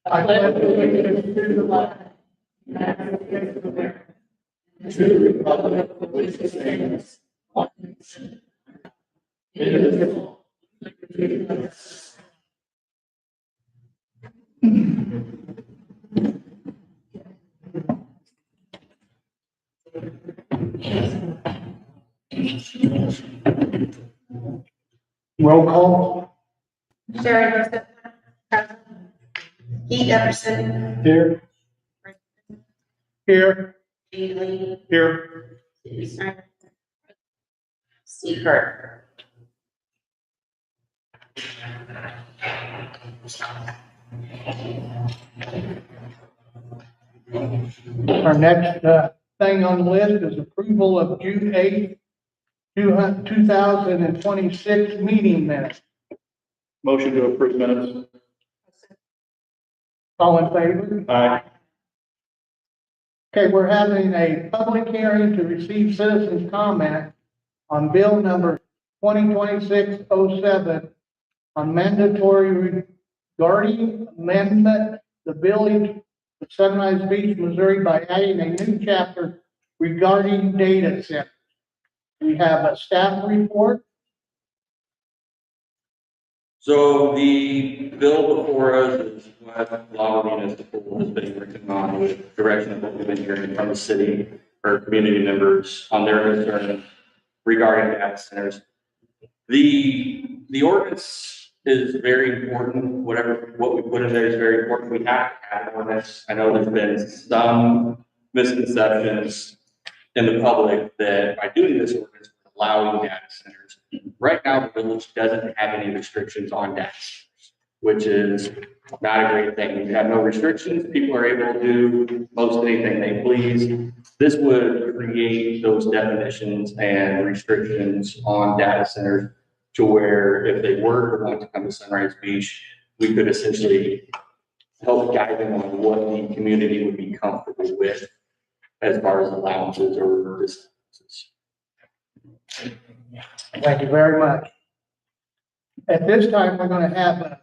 I pledge allegiance to the flag of the United States of America, and to the republic for which it stands, one nation, indivisible, with liberty and justice. Roll call. Sharon Joseph, present. Keith Epperson, Here. Here. Gene Lee, Here. Cindy Snyder, Steve Kerr. Our next thing on the list is approval of June 8th, 2026 meeting minutes. Motion to approve minutes. All in favor? Aye. Okay, we're having a public hearing to receive citizens' comment on bill number 2026-07 on mandatory regarding amendment the village of Sunrise Beach, Missouri by adding a new chapter regarding data centers. We have a staff report. So the bill before us is what Laurel Municipal has been working on with direction of what we've been hearing from the city or community members on their concerns regarding data centers. The ordinance is very important. What we put in there is very important. We have to have an ordinance. I know there's been some misconceptions in the public that by doing this ordinance, we're allowing data centers. Right now, the village doesn't have any restrictions on data centers, which is not a great thing. You have no restrictions. People are able to do most anything they please. This would create those definitions and restrictions on data centers to where if they were to want to come to Sunrise Beach, we could essentially help guide them on what the community would be comfortable with as far as allowances or distances. Thank you very much. At this time, we're going to have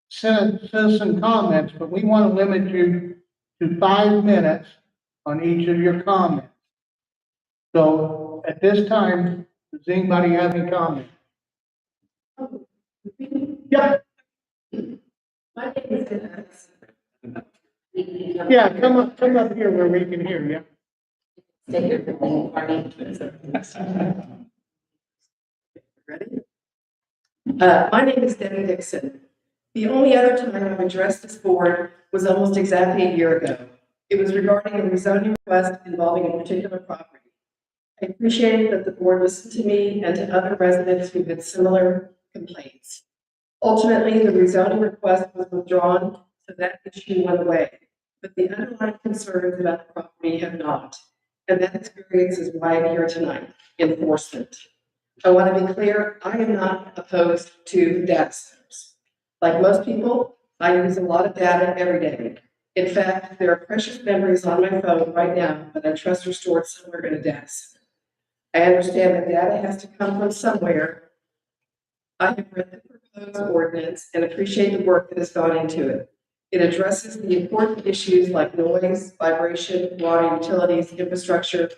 citizen comments, but we want to limit you to 5 minutes on each of your comments. So at this time, does anybody have any comments? Yeah, My name is Dennis. yeah, come up here where we can hear you. Stay here for me, Barney. Ready? My name is Debbie Dixon. The only other time I've addressed this board was almost exactly a year ago. It was regarding a rezoning request involving a particular property. I appreciated that the board listened to me and to other residents who had similar complaints. Ultimately, the rezoning request was withdrawn, so that issue went away. But the underlying concerns about the property have not. And that experience is why I'm here tonight, enforcement. I want to be clear, I am not opposed to data centers. Like most people, I use a lot of data every day. In fact, there are precious memories on my phone right now that I trust are stored somewhere in a data center. I understand that data has to come from somewhere. I have read the proposed ordinance and appreciate the work that has gone into it. It addresses the important issues like noise, vibration, water utilities, infrastructure,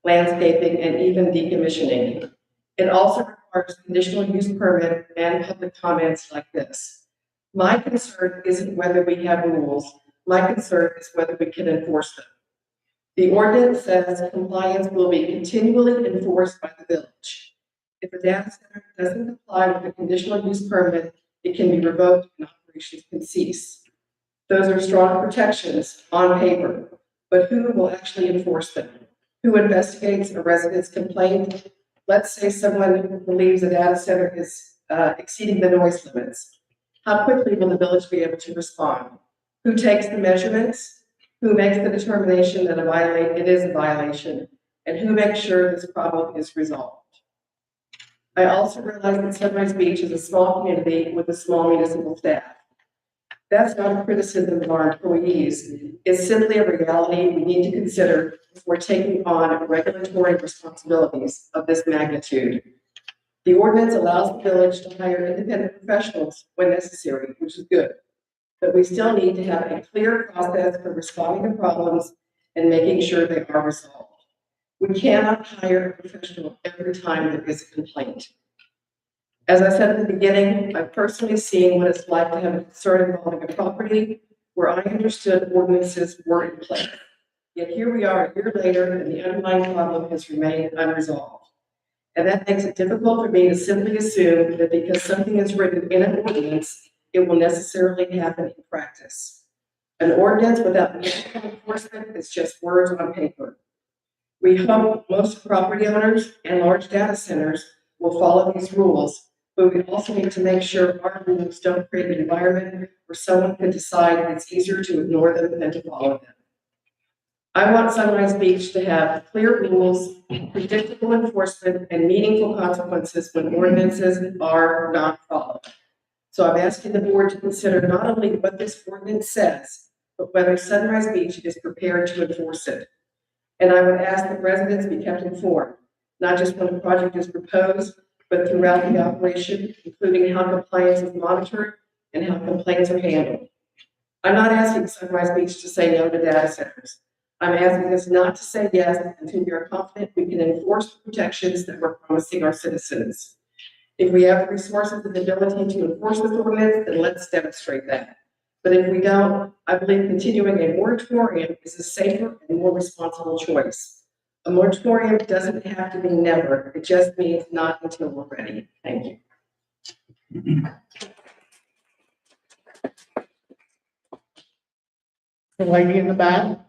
landscaping, and even decommissioning. It also requires conditional use permit and public comments like this. My concern isn't whether we have rules. My concern is whether we can enforce them. The ordinance says compliance will be continually enforced by the village. If a data center doesn't comply with the conditional use permit, it can be revoked and operations can cease. Those are strong protections on paper, but who will actually enforce them? Who investigates a resident's complaint? Let's say someone believes a data center is exceeding the noise limits. How quickly will the village be able to respond? Who takes the measurements? Who makes the determination that it is a violation? And who makes sure this problem is resolved? I also realize that Sunrise Beach is a small community with a small municipal staff. That's not a criticism of our employees. It's simply a reality we need to consider if we're taking on regulatory responsibilities of this magnitude. The ordinance allows the village to hire independent professionals when necessary, which is good. But we still need to have a clear process for responding to problems and making sure they are resolved. We cannot hire a professional every time there is a complaint. As I said at the beginning, I've personally seen what it's like to have a concern involving a property where I understood ordinances were in place. Yet here we are a year later and the underlying problem has remained unresolved. And that makes it difficult for me to simply assume that because something is written in an ordinance, it will necessarily happen in practice. An ordinance without meaningful enforcement is just words on paper. We hope most property owners and large data centers will follow these rules, but we also need to make sure our rules don't create an environment where someone could decide it's easier to ignore them than to follow them. I want Sunrise Beach to have clear rules, predictable enforcement, and meaningful consequences when ordinances are not followed. So I'm asking the board to consider not only what this ordinance says, but whether Sunrise Beach is prepared to enforce it. And I would ask that residents be kept informed, not just when a project is proposed, but throughout the operation, including how compliance is monitored and how complaints are handled. I'm not asking Sunrise Beach to say no to data centers. I'm asking us not to say yes until we are confident we can enforce the protections that we're promising our citizens. If we have the resources and the ability to enforce this ordinance, then let's demonstrate that. But if we don't, I believe continuing a moratorium is a safer and more responsible choice. A moratorium doesn't have to be never. It just means not until we're ready. Thank you. The lady in the back?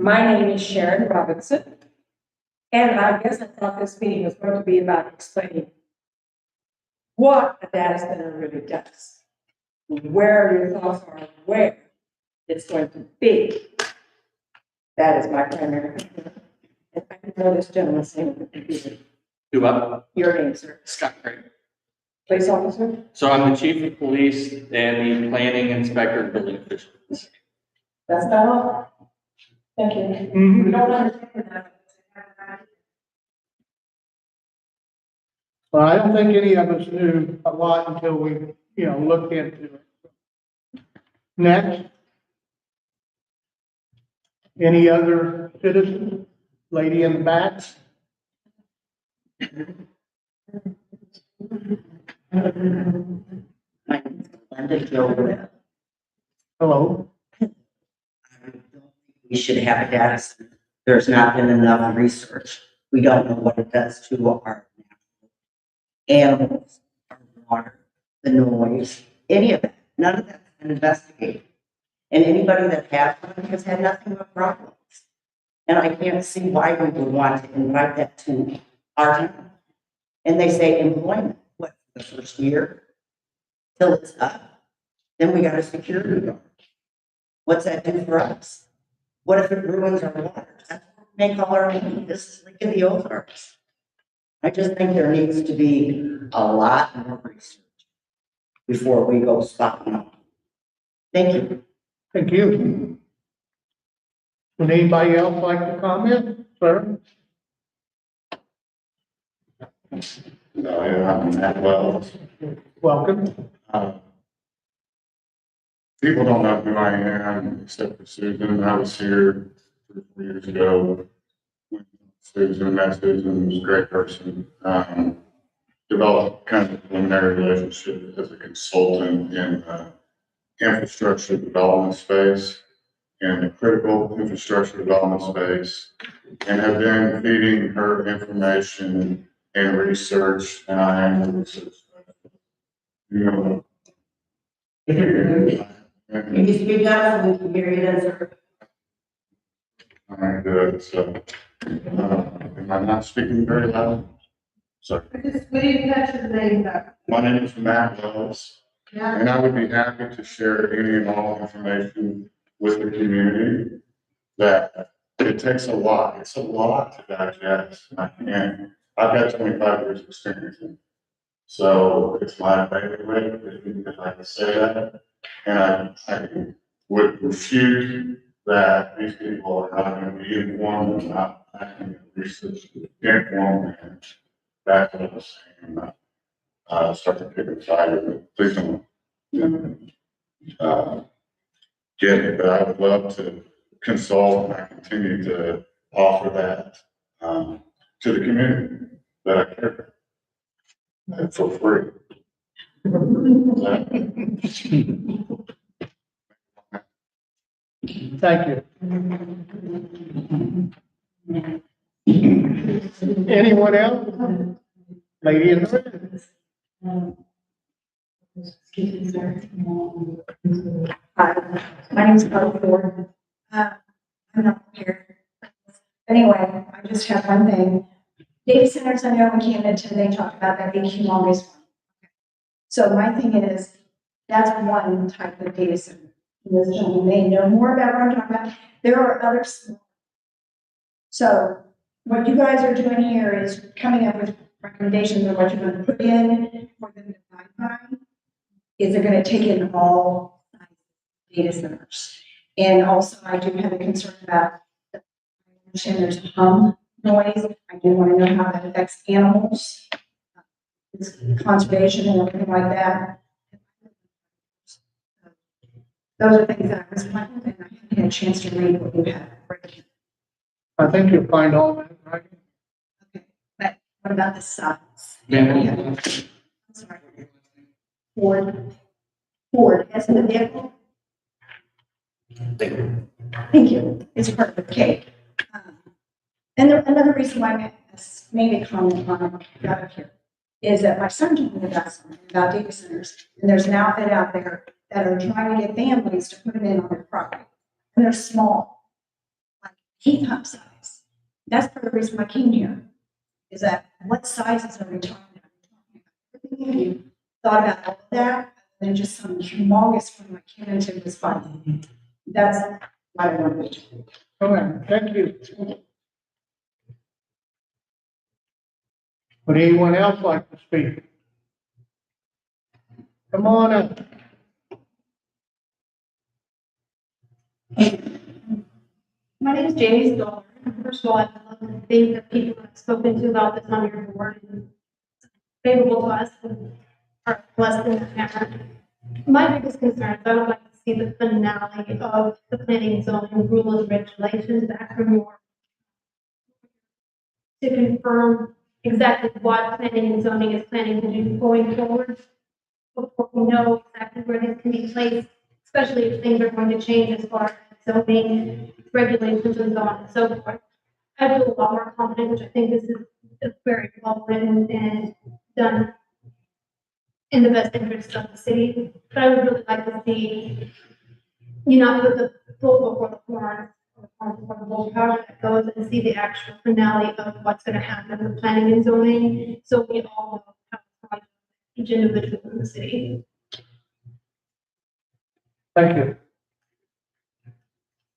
My name is Sharon Robinson, and I guess I thought this meeting was going to be about explaining what a data center really does, where your thoughts are, where it's going to be. That is my primary concern. And I can know this gentleman's name on the computer. Do I? Your name, sir. Scott Craig. Police officer? So I'm the chief of police and the planning inspector and building official. That's not all. Thank you. Mhm. We don't understand that. Well, I don't think any of us knew a lot until we, looked into it. Next. Any other citizens? Lady in the back? My name is Linda Gilbert. Hello? We should have a data center. There's not been enough research. We don't know what it does to our animals, our water, the noise, any of that. None of that's been investigated. And anybody that has one has had nothing but problems. And I can't see why we would want to invite that to our town. And they say employment, what, the first year? Till it's up. Then we got a security guard. What's that do for us? What if it ruins our water? That's what we make all our money. This is like in the Ozarks. I just think there needs to be a lot more research before we go spotting up. Thank you. Thank you. Would anybody else like to comment, sir? No, yeah, I'm Matt Wells. Welcome. People don't know who I am except for Susan. I was here 3 years ago. With Susan, met Susan, was a great person. Developed kind of a preliminary relationship as a consultant in infrastructure development space and the critical infrastructure development space, and have been feeding her information and research, and I am the research. Can you speak up so we can hear you then, sir? All right, good. So, am I not speaking very loud? Sorry. We didn't catch your name back. My name is Matt Wells, Yeah. and I would be happy to share any and all information with the community. That it takes a lot. It's a lot to digest. And I've got 25 years of experience in it. So it's my favorite, if I can say that. And I would refute that these people are not going to be informed and not acting research informed. And that's what I'm saying. start to pick a side of it. Please don't, get it, but I would love to consult and I continue to offer that, to the community that I care for free. Thank you. Anyone else? Lady in the red. Excuse me, sir. Hi, my name is Carla Ford. I'm not prepared. Anyway, I just have one thing. Data centers, I know in Canada, they talk about that being humongous. So my thing is, that's one type of data center. This gentleman may know more about what I'm talking about. There are others. So what you guys are doing here is coming up with recommendations of what you're going to put in for them to abide by. Is they're going to take in all data centers. And also, I do have a concern about, I understand there's a hum noise. I do want to know how that affects animals, it's conservation and everything like that. Those are things that I was planning, and I haven't had a chance to read what you have. I think you'll find all that, right? Okay, but what about the size? Yeah. I'm sorry. Ford, as in the vehicle? Thank you. It's part of the cake. And another reason why I made a comment on it here is that my son told me about something about data centers, and there's an outfit out there that are trying to get families to put them in on their property. And they're small, like heat pump size. That's part of the reason why I came here, is that what sizes are we talking about? Have you thought about all of that? And just some humongous one like Kennington was fun. That's what I wanted to do. All right, thank you. Would anyone else like to speak? Come on up. My name is Jamie Stoller. First of all, I'd love to thank the people I've spoken to about this on your board and favorable to us and are less than that. My biggest concern is I would like to see the finale of the planning and zoning rules and regulations back from your to confirm exactly what planning and zoning is planning to do going forward before we know exactly where these can be placed, especially if things are going to change as far as zoning regulations and so on and so forth. I feel a lot more confident, which I think this is very well written and done in the best interest of the city. But I would really like to see you not put the bull before the horn, or the horn before the bull, however that goes, and see the actual finale of what's going to happen with planning and zoning, so we all know how to apply each individual in the city. Thank you.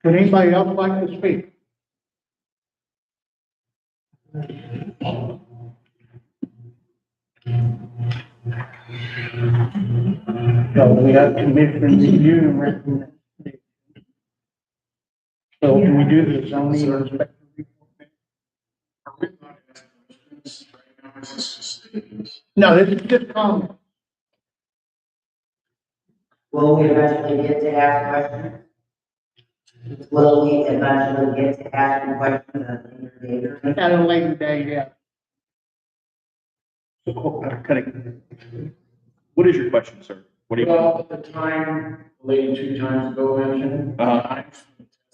Would anybody else like to speak? So we have commission review and recommendation. So can we do the zoning inspector report? No, this is just comment. Will we eventually get to ask questions? Will we eventually get to ask questions at a later date? At a later day, yeah. What is your question, sir? What do you? Well, the time, the lady 2 times ago mentioned,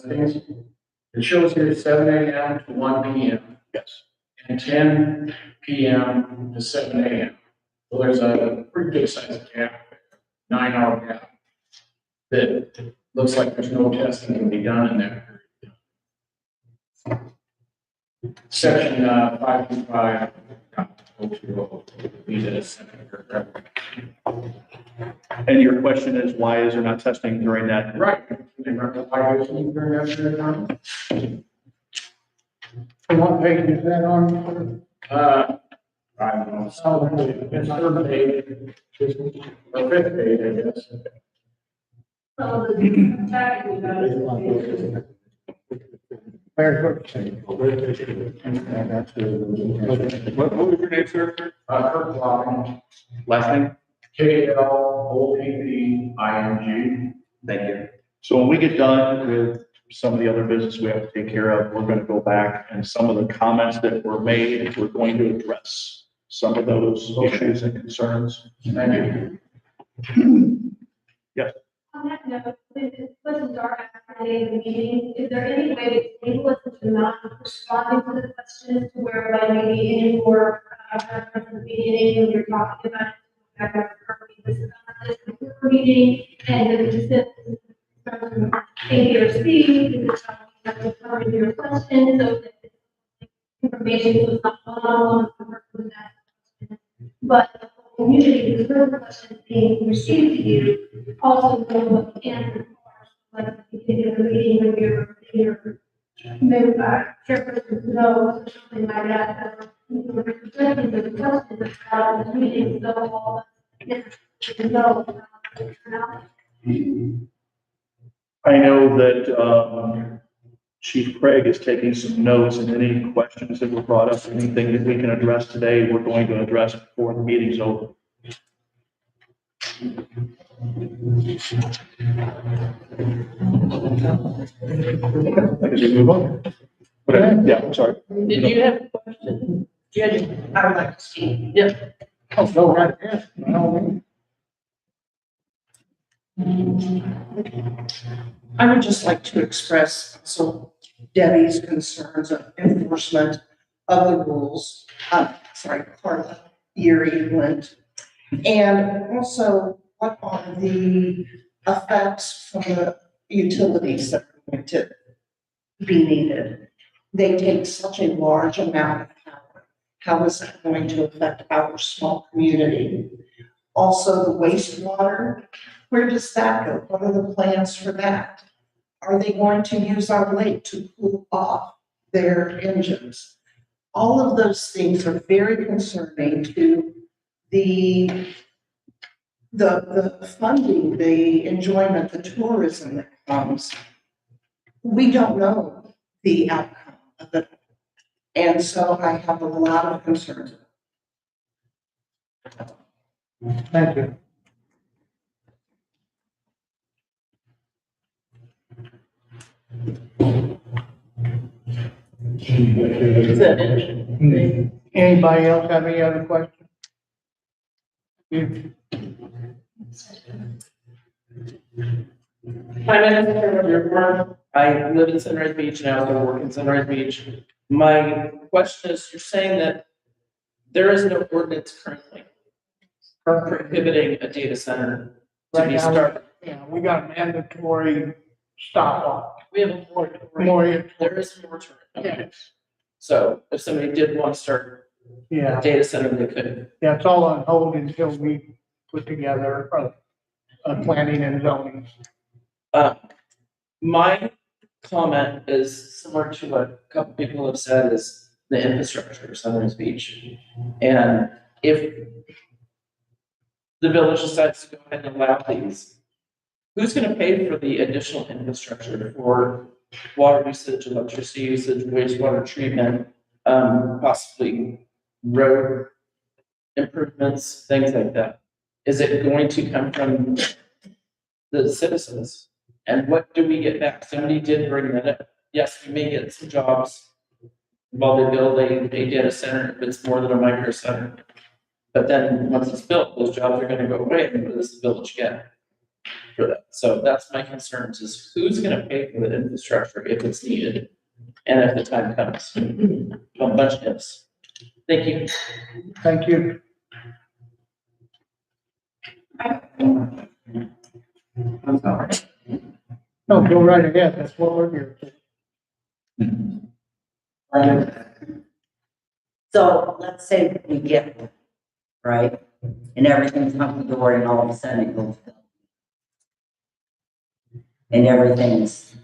things, it shows here 7 a.m. to 1 p.m. Yes. and 10 p.m. to 7 a.m. So there's a pretty good sized gap, 9-hour gap, that looks like there's no testing can be done in that period. Section 525. Leave it as second paragraph. And your question is, why is there not testing during that? Right. Remember why I was during that period of time? And what page is that on? I don't know. So it's third page, or 5th page, I guess. Mayor Cook. And that's it. What was your name, sir? Kurt Locking, Last name? KLOPPING. Thank you. So when we get done with some of the other business we have to take care of, we're going to go back and some of the comments that were made, we're going to address some of those issues and concerns. Thank you. On that note, since it wasn't dark after the day of the meeting, is there any way to enable us to not responding to the questions to where by maybe in your, at the beginning, when you're talking about this meeting, and the just in your speed, this is how you have to cover your questions, so that information was not on the person who asked the question. But the whole community, who's heard the questions being received to you, also know what the answers are. Like, if you did a meeting with your chairperson knows, or something like that, you were presenting the questions about the meeting, so all the know. I know that Chief Craig is taking some notes, and any questions that were brought up, anything that we can address today, we're going to address before the meeting's over. I guess we move on. Okay, yeah, I'm sorry. Did you have a question? I would like to see. Yeah. Oh, go right ahead. By all means. I would just like to express so Debbie's concerns of enforcement of the rules. Sorry, Carla, Erie, Flint. And also what are the effects from the utilities that are going to be needed? They take such a large amount of power. How is that going to affect our small community? Also the wastewater, where does that go? What are the plans for that? Are they going to use our lake to cool off their engines? All of those things are very concerning to the funding, the enjoyment, the tourism that comes. We don't know the outcome of it. And so I have a lot of concerns. Thank you. Is that it? Anybody else have any other questions? My name is Karen Dearborn. I live in Sunrise Beach and I also work in Sunrise Beach. My question is, you're saying that there is no ordinance currently prohibiting a data center to Right be now, started. yeah, we got a mandatory stop off. We have a moratorium. Moratorium. There is a moratorium. Okay. Yes. So if somebody did want to start Yeah, a data center, they could. yeah, it's all on hold until we put together a planning and zoning. My comment is similar to what a couple people have said, is the infrastructure of Sunrise Beach. And if the village decides to go ahead and allow these, who's gonna pay for the additional infrastructure for water usage, electricity usage, wastewater treatment, possibly road improvements, things like that? Is it going to come from the citizens? And what do we get back? Somebody did bring that up. Yes, we may get some jobs while they build a data center, if it's more than a micro center. But then once it's built, those jobs are gonna go away, and what does the village get for that? So that's my concerns, is who's gonna pay for the infrastructure if it's needed? And if the time comes, a bunch of ifs. Thank you. Thank you. I'm sorry. No, go right ahead. That's what we're here for. So let's say we get one, right? And everything's hunky-dory and all of a sudden it goes. And everything's,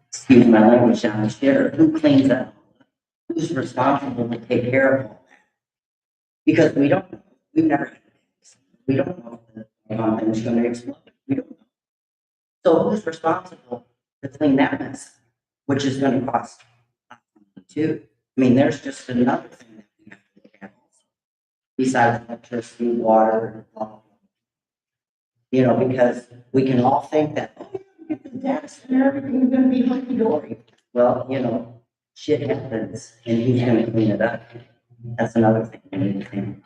excuse my language down here, who cleans up? Who's responsible to take care of all that? Because we've never, we don't know if the thing's gonna explode. We don't know. So who's responsible to clean that mess? which is gonna cost too. I mean, there's just another thing that we have to look at also, besides electricity, water, and blah, blah, blah. You know, because we can all think that, oh, yeah, get the data center, everything's gonna be hunky-dory. Well, you know, shit happens, and who's gonna clean it up? That's another thing we need to think.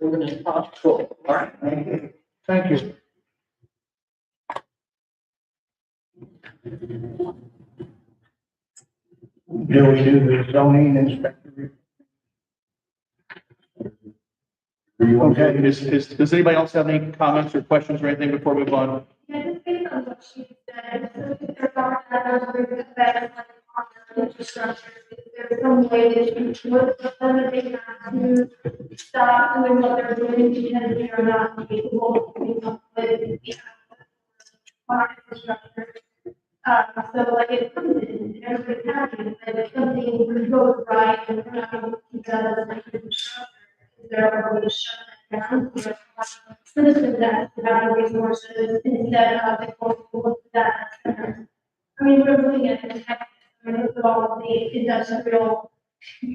We're gonna talk to, all right, thank you. Thank you. Do we do the zoning inspector? Okay, does anybody else have any comments or questions or anything before we move on? Yeah, just based on what she said, so if there are others that like on the infrastructure, is there some way that you would limit them to stop doing what they're doing because they are not capable of keeping up with the our infrastructure? So like it comes in, everybody's happy, but if something goes right and we're not able to keep up with the infrastructure, is there a way to shut that down? Citizens that have the resources instead of the local that. I mean, we're looking at the tech, I mean, with all of the industrial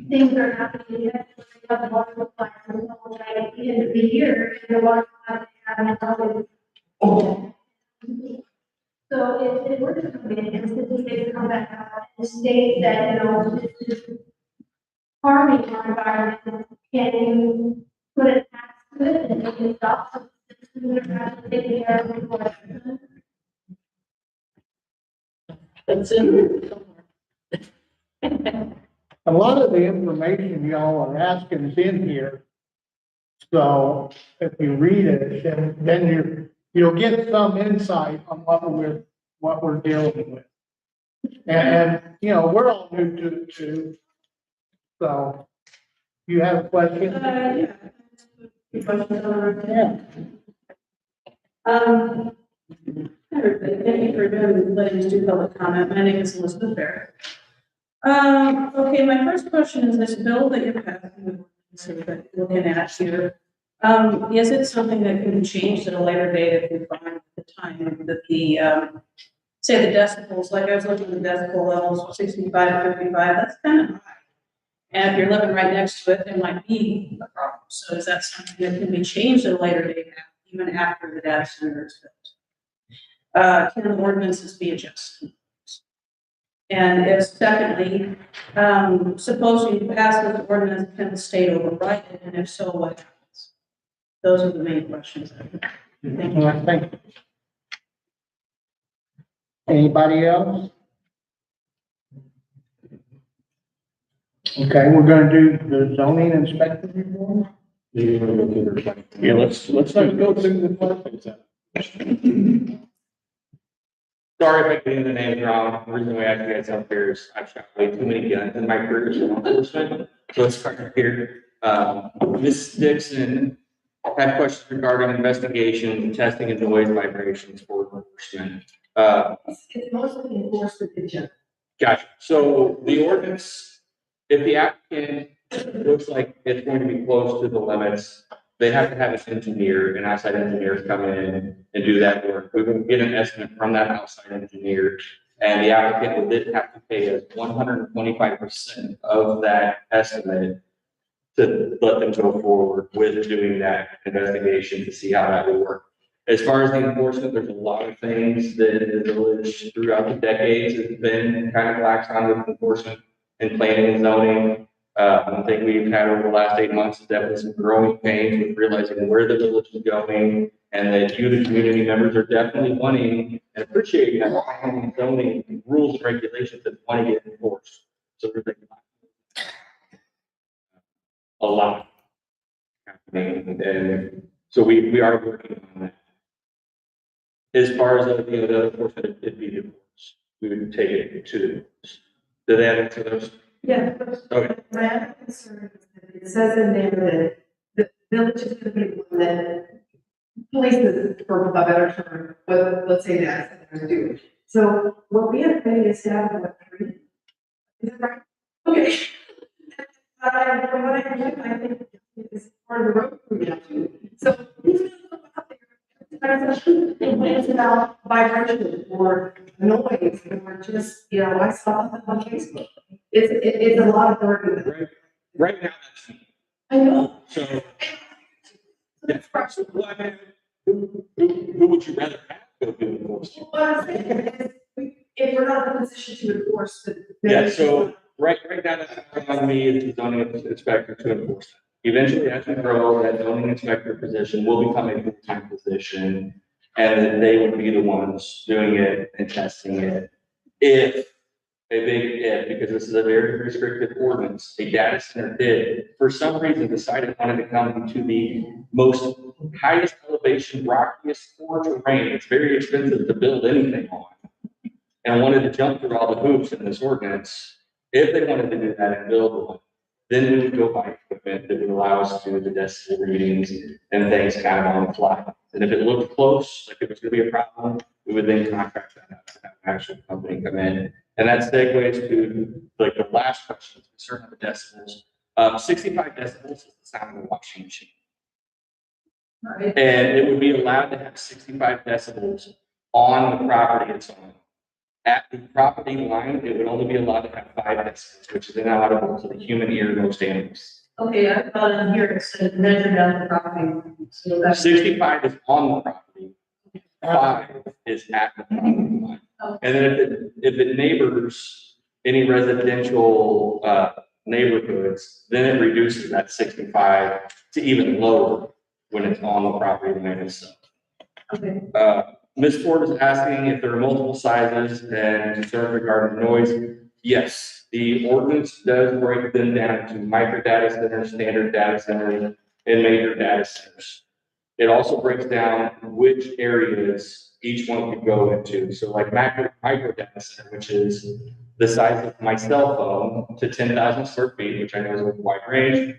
things are happening. Yes, we have the water supply from at the end of the year, and the water supply having always. So if we're to come in and simply come back out and state that, you know, this is harming our environment, can you put a tax to it and make it stop? So citizens are having to take care of it for us? That's in. A lot of the information y'all are asking is in here. So if you read it, then you'll get some insight on what we're dealing with. And, you know, we're all new to it too. So you have a question? Yeah. Yeah. Hi, everybody. Thank you for letting us do public comment. My name is Elizabeth Barrett. Okay, my first question is this bill that you're passing, so that you're looking at here. Is it something that can be changed at a later date if we find the time that the, say the decibels, like I was looking at the decibel levels, 65, 55, that's kind of high. And if you're living right next to it, there might be a problem. So is that something that can be changed at a later date, even after the data center is built? Can the ordinances be adjusted? And if secondly, suppose you pass this ordinance, can the state override it? And if so, what happens? Those are the main questions. Thank you. Thank you. Anybody else? Okay, we're gonna do the zoning inspector report. Yeah, let's Let's go through the questions. Sorry if I get the names wrong. The reason we asked you guys up here is I've shot way too many guns in my career as law enforcement, so it's hard to hear. Ms. Dixon had questions regarding investigation, testing, and noise vibrations for enforcement. It's mostly enforcement agenda. Gotcha. So the ordinance, if the applicant looks like it's going to be close to the limits, they have to have an engineer, an outside engineer come in and do that work. We would get an estimate from that outside engineer, and the applicant would have to pay us 125% of that estimate to let them go forward with doing that investigation to see how that would work. As far as the enforcement, there's a lot of things that the village throughout the decades has been kind of lax on with enforcement and planning and zoning. One thing we've had over the last 8 months is definitely some growing pains with realizing where the village is going, and that you, the community members, are definitely wanting and appreciating that planning and zoning rules and regulations that want to get enforced. So there's a lot happening, and so we are working on that. As far as the enforcement, it'd be divorce. We would take it to. Do they answer those? Yeah. Okay. My other concern is that it says in there that the village is going to be the one that polices, for a better term, what, let's say that they're doing. So what we have paid is down to what, 3? Is that right? Okay. From what I understand, I think it's part of the road crew now too. So who's going to go out there? It's about vibration or noise, or just, you know, I saw something on Facebook. It's a lot of burden. Right now, that's me. I know. So, well, I mean, who would you rather have go do enforcement? What I'm saying is, if we're not in a position to enforce the. Yeah, so right now, that's on me as the zoning inspector to enforce it. Eventually, as we grow, that zoning inspector position will become a full-time position. And then they would be the ones doing it and testing it. If, a big if, because this is a very restrictive ordinance, a data center did, for some reason, decided it wanted to come to the most highest elevation, rockiest core terrain. It's very expensive to build anything on. And wanted to jump through all the hoops in this ordinance. If they wanted to do that and build one, then we would go buy equipment that would allow us to do the decibel readings and things kind of on the fly. And if it looked close, like it was gonna be a problem, we would then contract that out to have an actual company come in. And that segues to like the last question, concern of the decibels. 65 decibels is the sound of a washing machine. Right. And it would be allowed to have 65 decibels on the property it's on. At the property line, it would only be allowed to have 5 decibels, which is inaudible to the human ear of most animals. Okay, I thought in here it said measure down the property. So that's. 65 is on the property, 5 is at the property line. And then if it neighbors any residential neighborhoods, then it reduces that 65 to even lower when it's on the property line itself. Okay. Ms. Ford is asking if there are multiple sizes and concerns regarding noise. Yes, the ordinance does break them down to micro data centers, standard data centers, and major data centers. It also breaks down which areas each one could go into. So like micro data center, which is the size of my cell phone to 10,000 square feet, which I know is a wide range.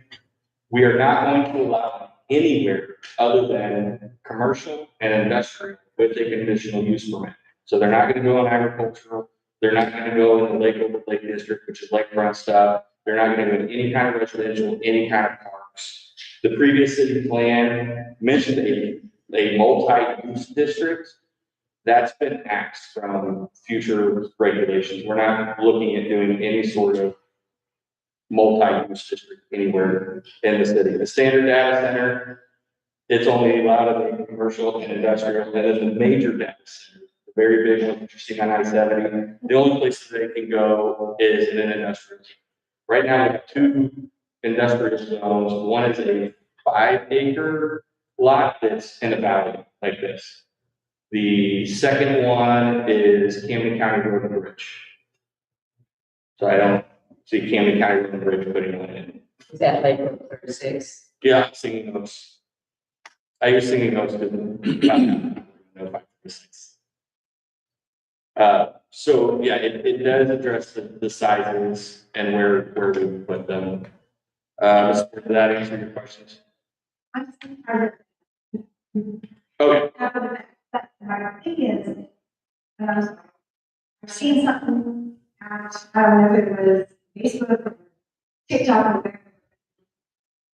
We are not going to allow anywhere other than commercial and industrial with a conditional use permit. So they're not going to go in agricultural. They're not going to go in the Lake District, which is lakefront stuff. They're not going to go in any kind of residential, any kind of parks. The previous city plan mentioned a multi-use district. That's been axed from future regulations. We're not looking at doing any sort of multi-use district anywhere in the city. The standard data center, it's only allowed in the commercial and industrial, and then the major data center, the very big one that you're seeing on I-70, the only place that they can go is in an industrial. Right now, we have 2 industrial zones. One is a 5-acre lot that's in a valley like this. The second one is Camden County Road and Bridge. So I don't see Camden County Road and Bridge putting one in. Is that like 36? Yeah, I'm singing those. I was singing those because no 536. So yeah, it does address the sizes and where we put them. Did that answer your questions? I'm just tired Okay. but my thing is, I've seen something, I don't know if it was Facebook or TikTok or whatever.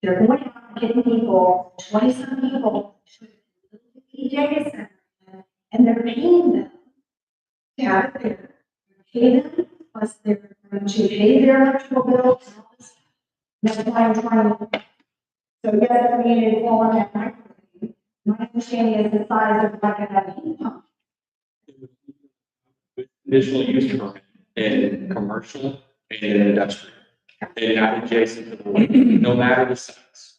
They're going out and getting people, 20-some people, to a data center, and they're paying them to have it there. Pay them, plus they're going to pay their electrical bills and all this. That's why I'm trying to. So yes, I mean, it's all on that microwave. My understanding is the size of like a heat pump. Conditional use permit in commercial and in industrial. And not adjacent to the lake, no matter the size.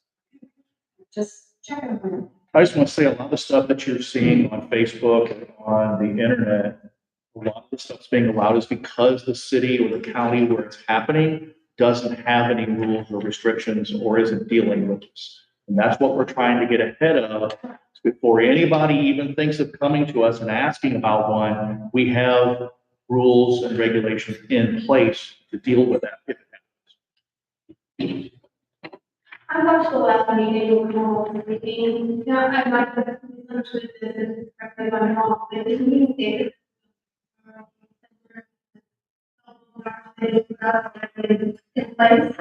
Just checking on I just want to say a lot of the stuff that you're seeing on Facebook and on the internet, a lot of the stuff that's being allowed is because the city or the county where it's happening doesn't have any rules or restrictions or isn't dealing with this. And that's what we're trying to get ahead of. Before anybody even thinks of coming to us and asking about one, we have rules and regulations in place to deal with that if it happens. I watched the last meeting, you were normal everything, you know, I like the, misunderstood this, and correctly if I'm wrong, but didn't you say? In place,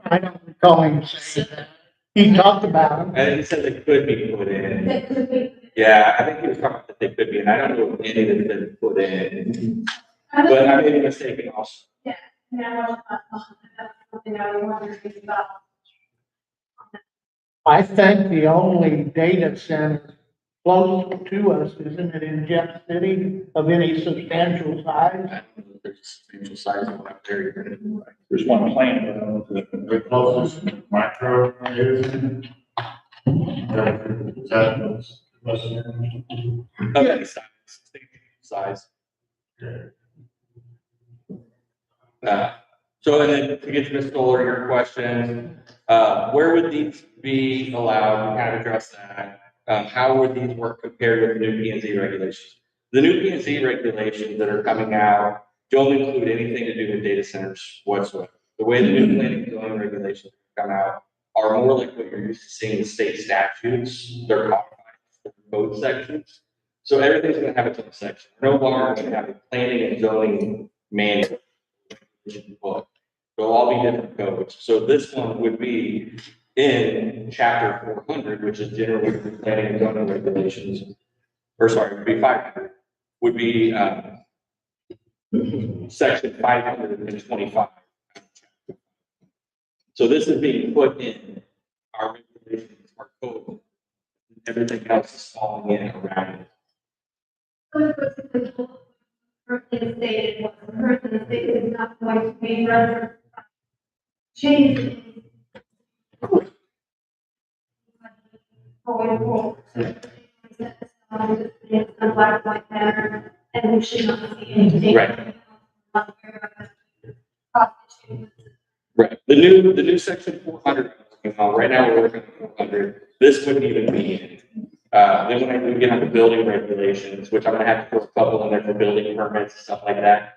I don't recall him saying that. He talked about them. And he said it could be put in. that could be. Yeah, I think he was talking about that they could be, and I don't know if any of them been put in, but I may be mistaken also. Yeah, that's something I was wondering about. I think the only data center close to us, isn't it in Jeff City of any substantial size? I don't know if there's a substantial size of one up there. There's one planned, but I don't know if The closest micro is. Of any size, size. So, and then to get to Ms. Stoller, your question, where would these be allowed? We kind of addressed that. How would these work compared with the new P and Z regulations? The new P and Z regulations that are coming out don't include anything to do with data centers whatsoever. The way the new planning and zoning regulations come out are more like what you're used to seeing in state statutes. They're codified, they're code sections. So everything's gonna have its own section. We're no longer gonna have a planning and zoning manual book. They'll all be different codes. So this one would be in chapter 400, which is generally the planning and zoning regulations, or sorry, it would be 500, would be section 525. So this is being put in our regulations, our code. Everything else is falling in around it. So basically, person stated was the person stated is not going to be rather changing. Going forward. It's a black white banner, and we should not see anything. Right. Right. The new section 400, right now we're working on 400. This wouldn't even be in. Then when I do get on the building regulations, which I'm gonna have to throw a couple in there for building permits, and stuff like that.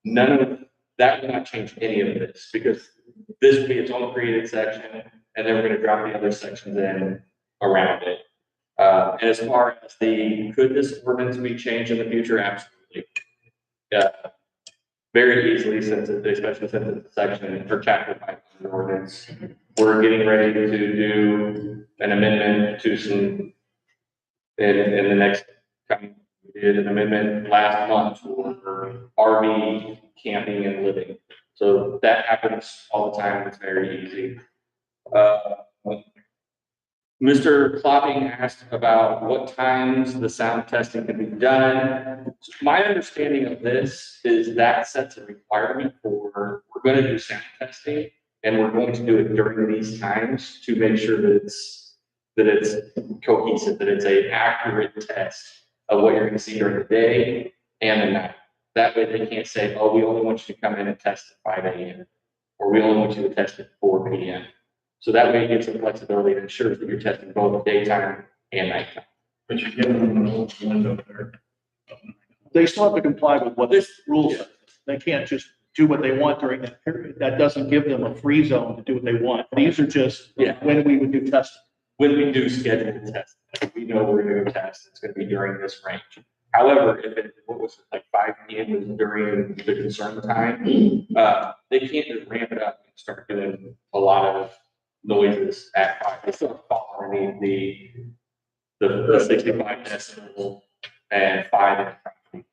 None of that will not change any of this because this will be its own created section, and then we're gonna drop the other sections in around it. And as far as could this ordinance be changed in the future? Absolutely. Yeah. Very easily, especially since it's a section or chapter 500 ordinance. We're getting ready to do an amendment to some, in the next coming, we did an amendment last month for RV camping and living. So that happens all the time. It's very easy. Mr. Klopping asked about what times the sound testing can be done. My understanding of this is that sets a requirement for, we're going to do sound testing and we're going to do it during these times to make sure that it's cohesive, that it's an accurate test of what you're going to see during the day and the night. That way they can't say, oh, we only want you to come in and test at 5 a.m. or we only want you to test at 4 p.m. So that way you get some flexibility and ensures that you're testing both daytime and nighttime. But you're giving them an open window there. They still have to comply with what this rule says. They can't just do what they want during that period. That doesn't give them a free zone to do what they want. These are just when we would do testing. When we do schedule the test, we know we're going to test, it's going to be during this range. However, if it, what was it, like 5 p.m. was during the concern time, they can't just ramp it up and start doing a lot of noises at 5. They still have to fall underneath the 65 decibel and 5 in the property.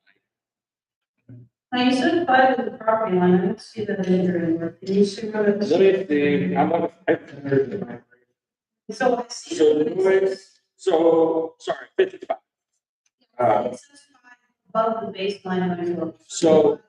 Now, you said 5 is the property line, I don't see that in there anywhere. Can you see where it's? Let me see, I'm on, So I see. so the noise, so, sorry, 55. It says 5 above the baseline. So,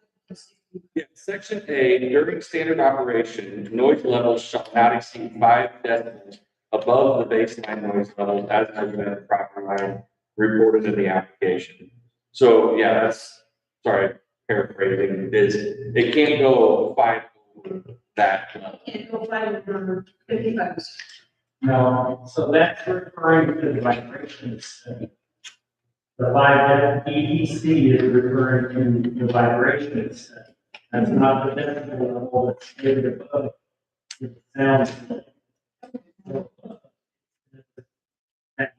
yeah, section A, during standard operation, noise levels shall not exceed 5 decibels above the baseline noise levels as measured at the property line reported in the application. So, yeah, that's, sorry, paraphrasing, is it can't go 5 over that level. Can't go 5 over 55. No, so that's referring to the vibrations. The 5 EDC is referring to the vibrations. That's not the decibel level that's given above. It sounds.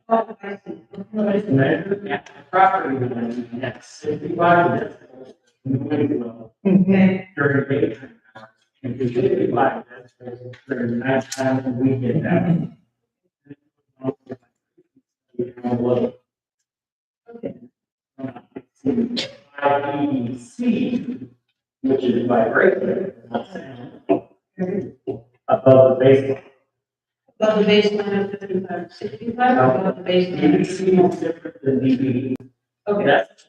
Oh, I see. It's measured at the property line at 65 decibels noise level Okay. during daytime hours. And 55 decibels during nighttime and weekend hours. Five EDC, which is vibration, not sound, above the baseline. Above the baseline of 55, 65, or above the baseline? EDC is different than DB. Okay. That's,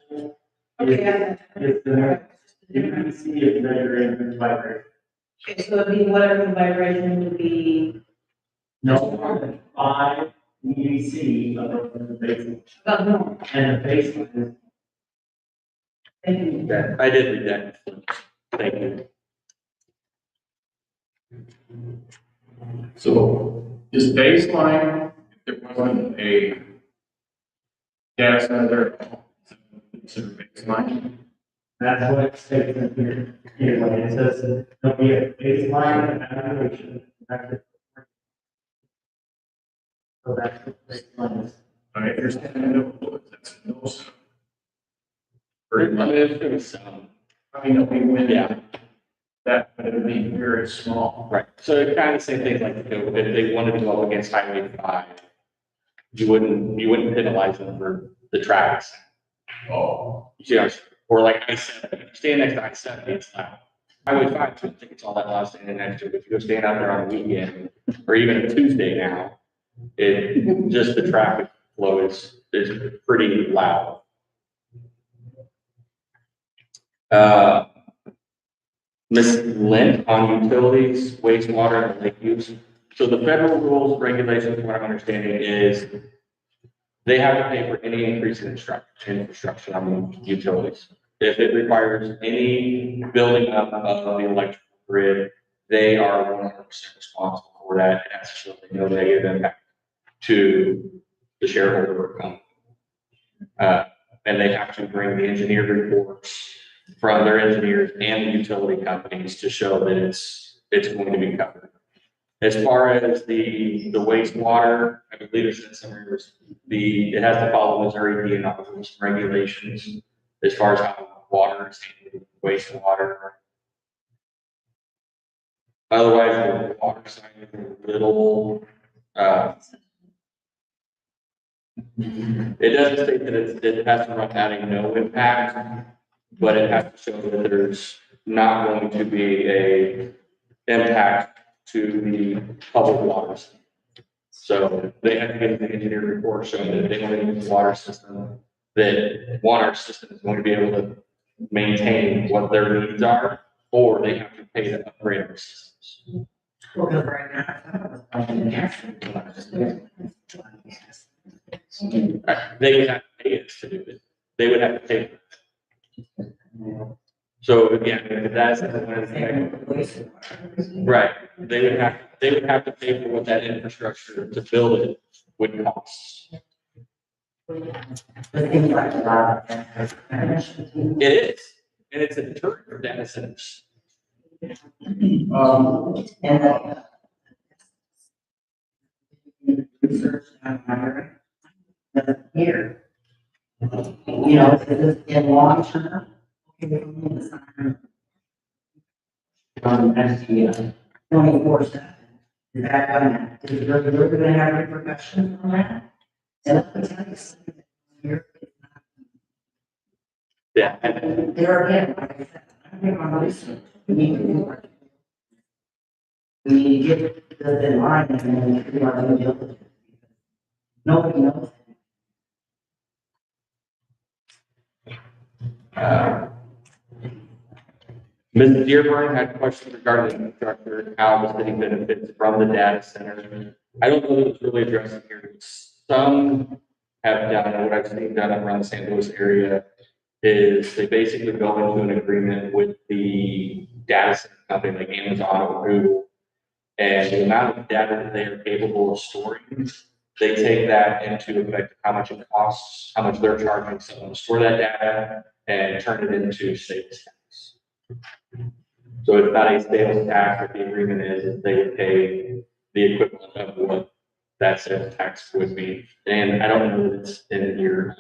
Okay, is the EDC is measuring vibration. okay, so it'd be whatever the vibration would be No more than 5 EDC above the baseline. above normal. And the baseline is Thank you. That, I did read that. Thank you. So is baseline, if there wasn't a gas center there, is it considered baseline? That's what it states in here. Anyway, it says there'll be a baseline evaluation. So that's what baseline is. I understand no, that's no. I mean, it was, I mean, we went yeah, that, but it would be very small. right. So it kind of same thing like, you know, if they wanted to go up against Highway 5, you wouldn't penalize them for the traffic. Oh, You know, or like I-70, if you stand next to I-70, it's loud. Highway 5, I don't think it's all that loud standing next to it. If you go stand out there on a weekend, or even a Tuesday now, just the traffic flow is pretty loud. Ms. Lent on utilities, wastewater, and lake use. So the federal rules, regulations, from what I'm understanding is they have to pay for any increase in infrastructure on utilities. If it requires any building up of the electrical grid, they are 100% responsible for that. It has absolutely no negative impact to the shareholder company. And they have to bring the engineered reports from their engineers and the utility companies to show that it's going to be covered. As far as the wastewater, I believe it's in some areas, it has to follow Missouri DNR rules and regulations as far as how water is handled, wastewater. Otherwise, the water side is a little, it doesn't state that it has to run having no impact, but it has to show that there's not going to be a impact to the public waters. So they have to get the engineer report showing that they want to use the water system, that our system is going to be able to maintain what their needs are, or they have to pay to upgrade our systems. Because right now, They would have to pay us to do it. They would have to pay for it. So again, that's right. They would have to pay for what that infrastructure to build it would cost. It is, and it's a deterrent for data centers. Research here. You know, in long term. STM 24/7. Is that gonna, is it really gonna have repercussions on that? And let me tell you something. Here, Yeah. there again, like I said, I'm big on research. We need to do our. We need to get this in line and then do our due diligence. Nobody knows. Ms. Dearborn had questions regarding the infrastructure, how the city benefits from the data center. I don't know that it's really addressed here. Some have done, and what I've seen done around the St. Louis area is they basically go into an agreement with the data center company like Amazon or Google. And the amount of data that they are capable of storing, they take that into effect, how much it costs, how much they're charging someone to store that data and turn it into sales tax. So it's not a sales tax, but the agreement is that they would pay the equivalent of what that sales tax would be. And I don't know that it's in here.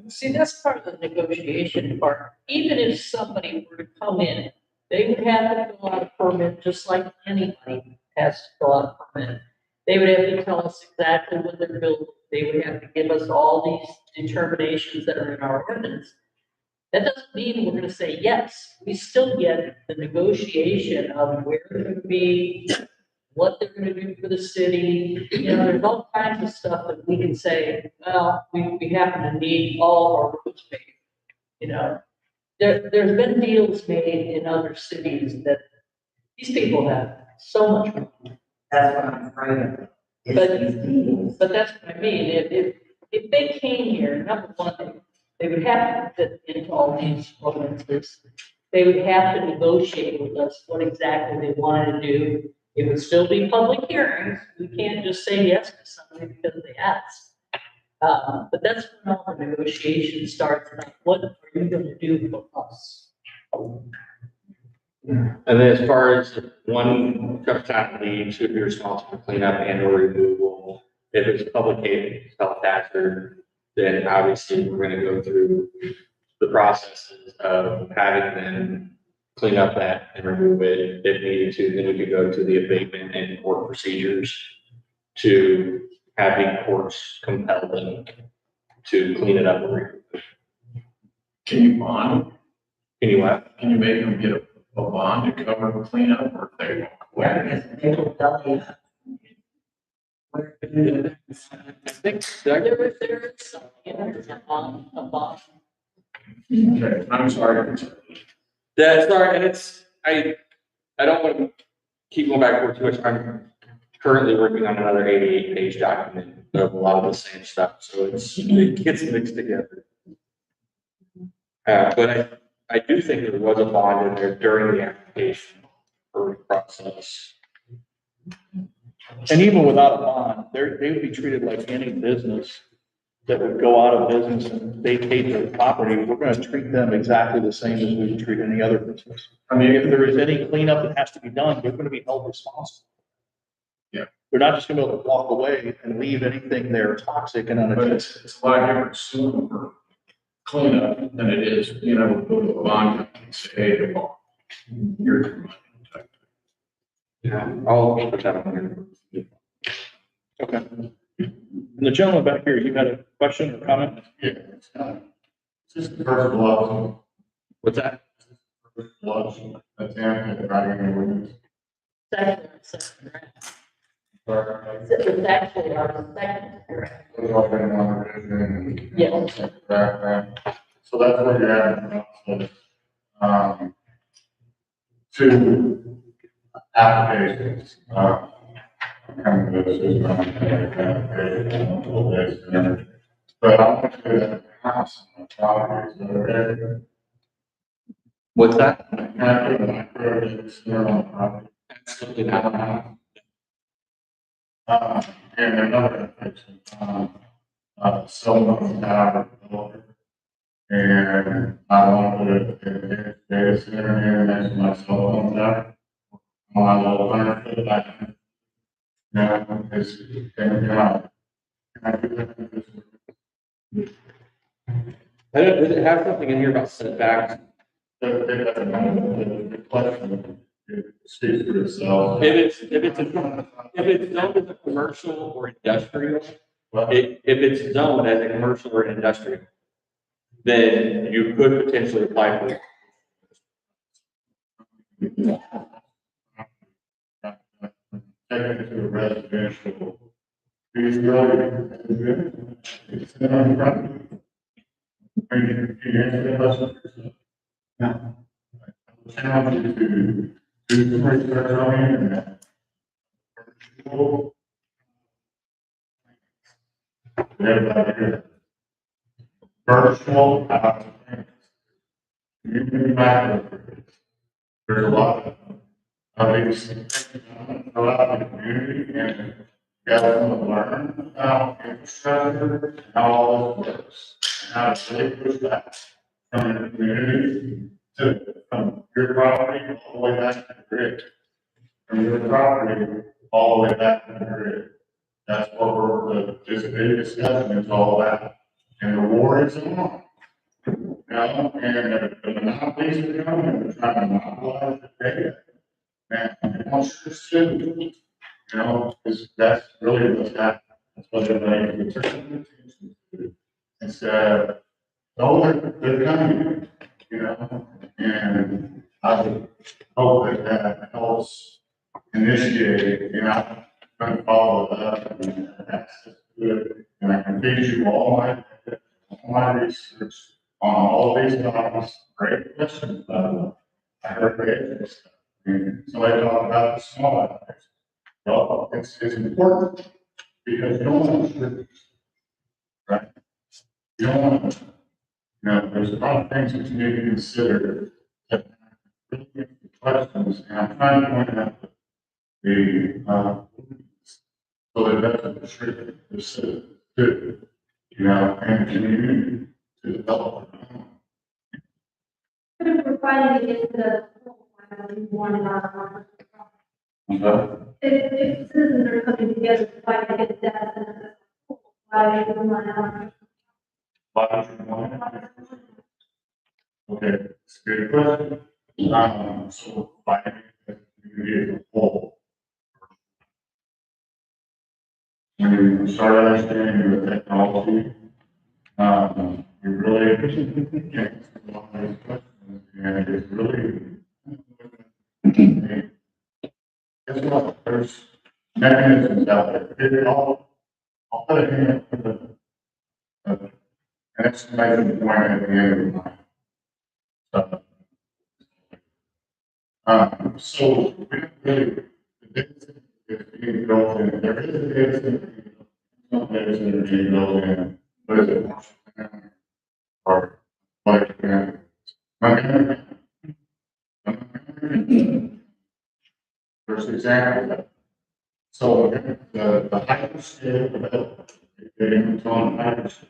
See, that's part of the negotiation part. Even if somebody were to come in, they would have to fill out a permit, just like anybody has to fill out a permit. They would have to tell us exactly what they're building. They would have to give us all these determinations that are in our ordinance. That doesn't mean we're gonna say yes. We still get the negotiation of where they're gonna be, what they're gonna do for the city. You know, there's all kinds of stuff that we can say, well, we happen to need all our roads paved. You know, there's been deals made in other cities that these people have so much money. That's what I'm afraid of. is But- these deals. But that's what I mean, if they came here, number one, they would have to fit into all these ordinances. They would have to negotiate with us what exactly they wanted to do. It would still be public hearings, we can't just say yes to something because they asked. But that's when all the negotiation starts, like, what are you gonna do for us? And then as far as one tough time leaves, who'd be responsible for cleanup and or removal, if it's public health hazard, then obviously we're gonna go through the processes of having them clean up that and remove it if needed to, then we could go to the abatement and court procedures to having courts compel them to clean it up and remove it. Can you bond? Can you what? Can you make them get a bond to cover the cleanup or if they won't? Yeah, because they will tell you. Where to do it. I think that There is some, you know, a bond. Okay, I'm sorry. That's sorry, and I don't want to keep going back and forth too much. I'm currently working on another 88-page document of a lot of the same stuff, so it gets mixed together. But I do think there was a bond in there during the application or process. And even without a bond, they would be treated like any business that would go out of business and vacate their property. We're gonna treat them exactly the same as we would treat any other business. I mean, if there is any cleanup that has to be done, they're gonna be held responsible. Yeah. They're not just gonna be able to walk away and leave anything there toxic and But unintended. it's a lot different suing for cleanup than it is, you know, go to a bond company and say, hey, you're. Yeah, I'll put that on here. Okay. And the gentleman back here, you had a question or comment? Yeah, it's just the first blush, What's that? blush, attempt at writing an ordinance. Second draft. It's actually our second draft. It's all been one revision. Yes. So that's what you're having, two applications, kind of this is not but I want to do that house on the property, so okay. What's that? Can I put my projects there on the property? Absolutely not. And another application, cell phone tower developer. And I want to put it in the data center here next to my cell phone tower. My little 100-foot back. Now, it's, can I do that? Does it have something in here about setbacks? The question, it speaks for itself. If it's zoned as a commercial or industrial, Well, if it's zoned as a commercial or industrial, then you could potentially apply for it. Take it to a residential. He's really. It's not right. Can you answer that question? No. Challenge you to do some research on the internet. Everybody here. Virtual housing. Community microgrids. There's a lot of these things go out in the community and got to learn how infrastructure, and how all this works, and how to really push back from the community from your property all the way back to the grid. From your property all the way back to the grid. That's what this big discussion is all about. And the war is on. You know, and the monopolies are coming, and they're trying to monopolize the data. And it wants to sue. You know, because that's really what's happening. That's what everybody is turning attention to. Instead of, oh, they're coming, you know, and I would hope that that helps initiate, you know, going to follow up and access to it. And I can feed you all my research on all these topics. Great questions. I heard great stuff. And somebody talked about the small items. Well, it's important because you don't want to, right? You don't want to, you know, there's a lot of things that you need to consider that really get the questions, and I'm trying to point out so that that's restricted to citizens, too, you know, and community to develop. But if we're fighting against the one in our. If citizens are coming together to fight against that, then why would one our? Okay, it's a good question. So by the community as a whole. When you start understanding the technology, you really get a lot of these questions, and it's really. Guess what? There's mechanisms out there. I'll put it in for an exclamation point at the end of my stuff. So we don't really, the data center is being built in, there is a data center, some data center being built in, but is it Washington or like, Montgomery? There's examples. So the hyperscale developer, the Amazon hyperscale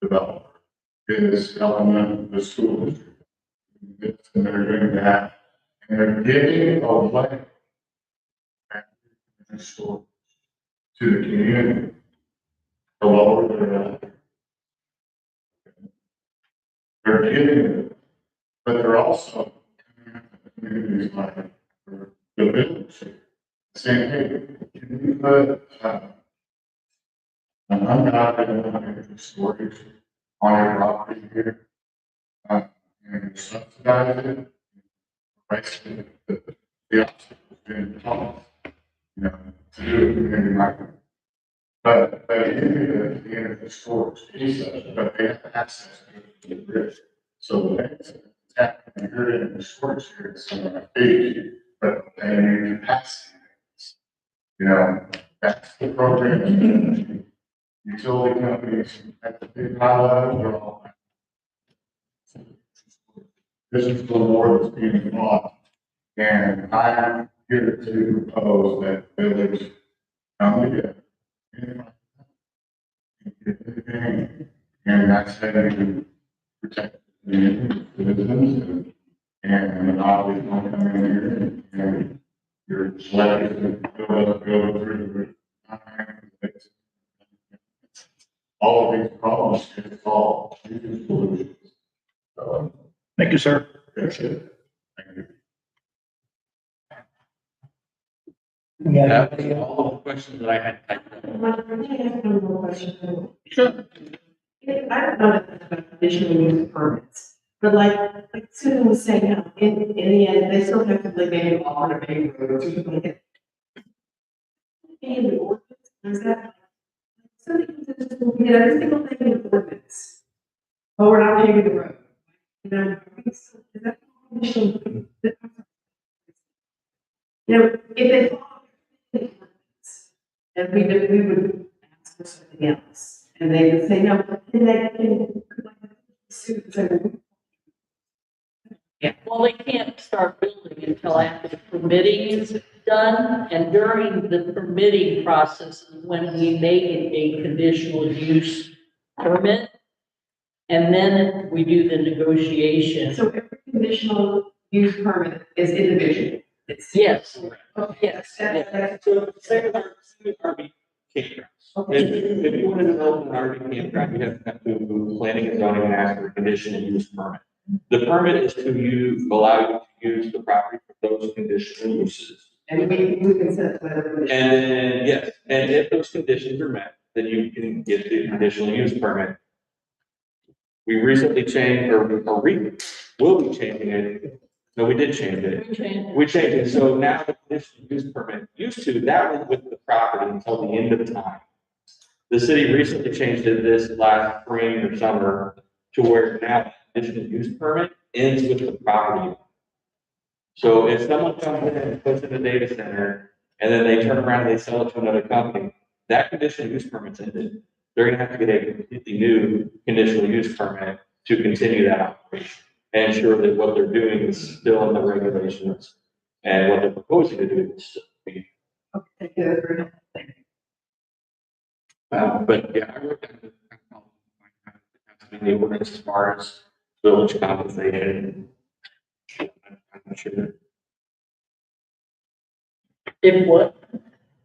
developer is helping the school district. And they're doing that, and they're giving away storage to the community to lower their. They're giving it, but they're also communities like the village saying, hey, can we put an undocumented storage on your property here? And subsidize it. Basically, the option has been taught, you know, to do it in any market. But the energy storage is such, but they have access to the grid. So it's happening here in the storage here, it's big, but they need capacity. You know, that's the program. Utility companies at the big high level, they're all. This is the war that's being fought, and I'm here to propose that village come together. And that's how you protect the citizens and monopolies don't come in here and your letters go through the all of these problems can solve these solutions. Thank you, sir. That's it. Thank you. That was all the questions that I had typed up. Sure. I don't know about conditional use permits, but like Susan was saying, in the end, they still have to like maybe offer to pay roads or something like that. In the ordinance, is that? Some people just will get every single thing in the ordinance. Oh, we're not paving the road. You know, is that conditional? You know, if they follow the ordinance, and we would ask for something else, and they would say, no, and they can, sue, so. Yeah, well, they can't start building until after the permitting is done, and during the permitting process is when we make it a conditional use permit. And then we do the negotiation. So every conditional use permit is individual. It's. Yes, Okay. yes. So say RV campgrounds. If you want to develop an RV campground, you have to move planning and zoning and ask for a conditional use permit. The permit is to allow you to use the property for those conditional uses. And we can set whatever. And then, yes, and if those conditions are met, then you can get the conditional use permit. We recently changed, or we will be changing it. No, we did change it. We changed it. So now the conditional use permit used to, that was with the property until the end of time. The city recently changed it this last spring or summer to where now conditional use permit ends with the property. So if someone comes in and puts in a data center and then they turn around and they sell it to another company, that conditional use permit's ended. They're gonna have to get a completely new conditional use permit to continue that operation and ensure that what they're doing is still in the regulations and what they're proposing to do is still be. Okay, good. But yeah, I wrote down the ordinance as far as village compensation. I'm not sure. If what?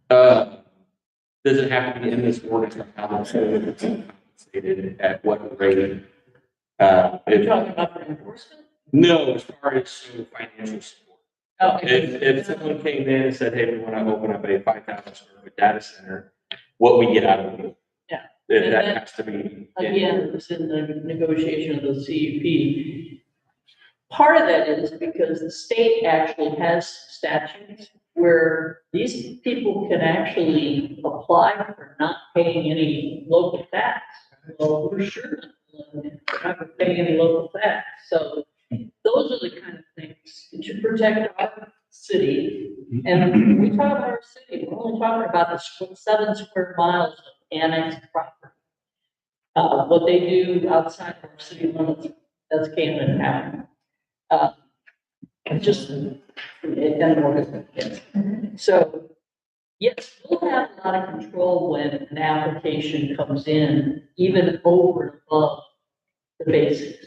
Does it have to be in this ordinance or how it's compensated at what rate? Are you talking about for enforcement? No, as far as financial support. Oh, If someone came in and said, hey, we want to open up a 5,000 square foot data center, what we get out of it? Yeah. If And that that- has to be. Again, it's in the negotiation of the CUP. Part of that is because the state actually has statutes where these people can actually apply for not paying any local tax. Well, we're sure they're not going to pay any local tax. So those are the kind of things that should protect our city. And when we talk about our city, we're only talking about the 7 square miles of annexed property. What they do outside of our city limits, that's Camden County. Just, so, yes, we'll have a lot of control when an application comes in, even over and above the basics.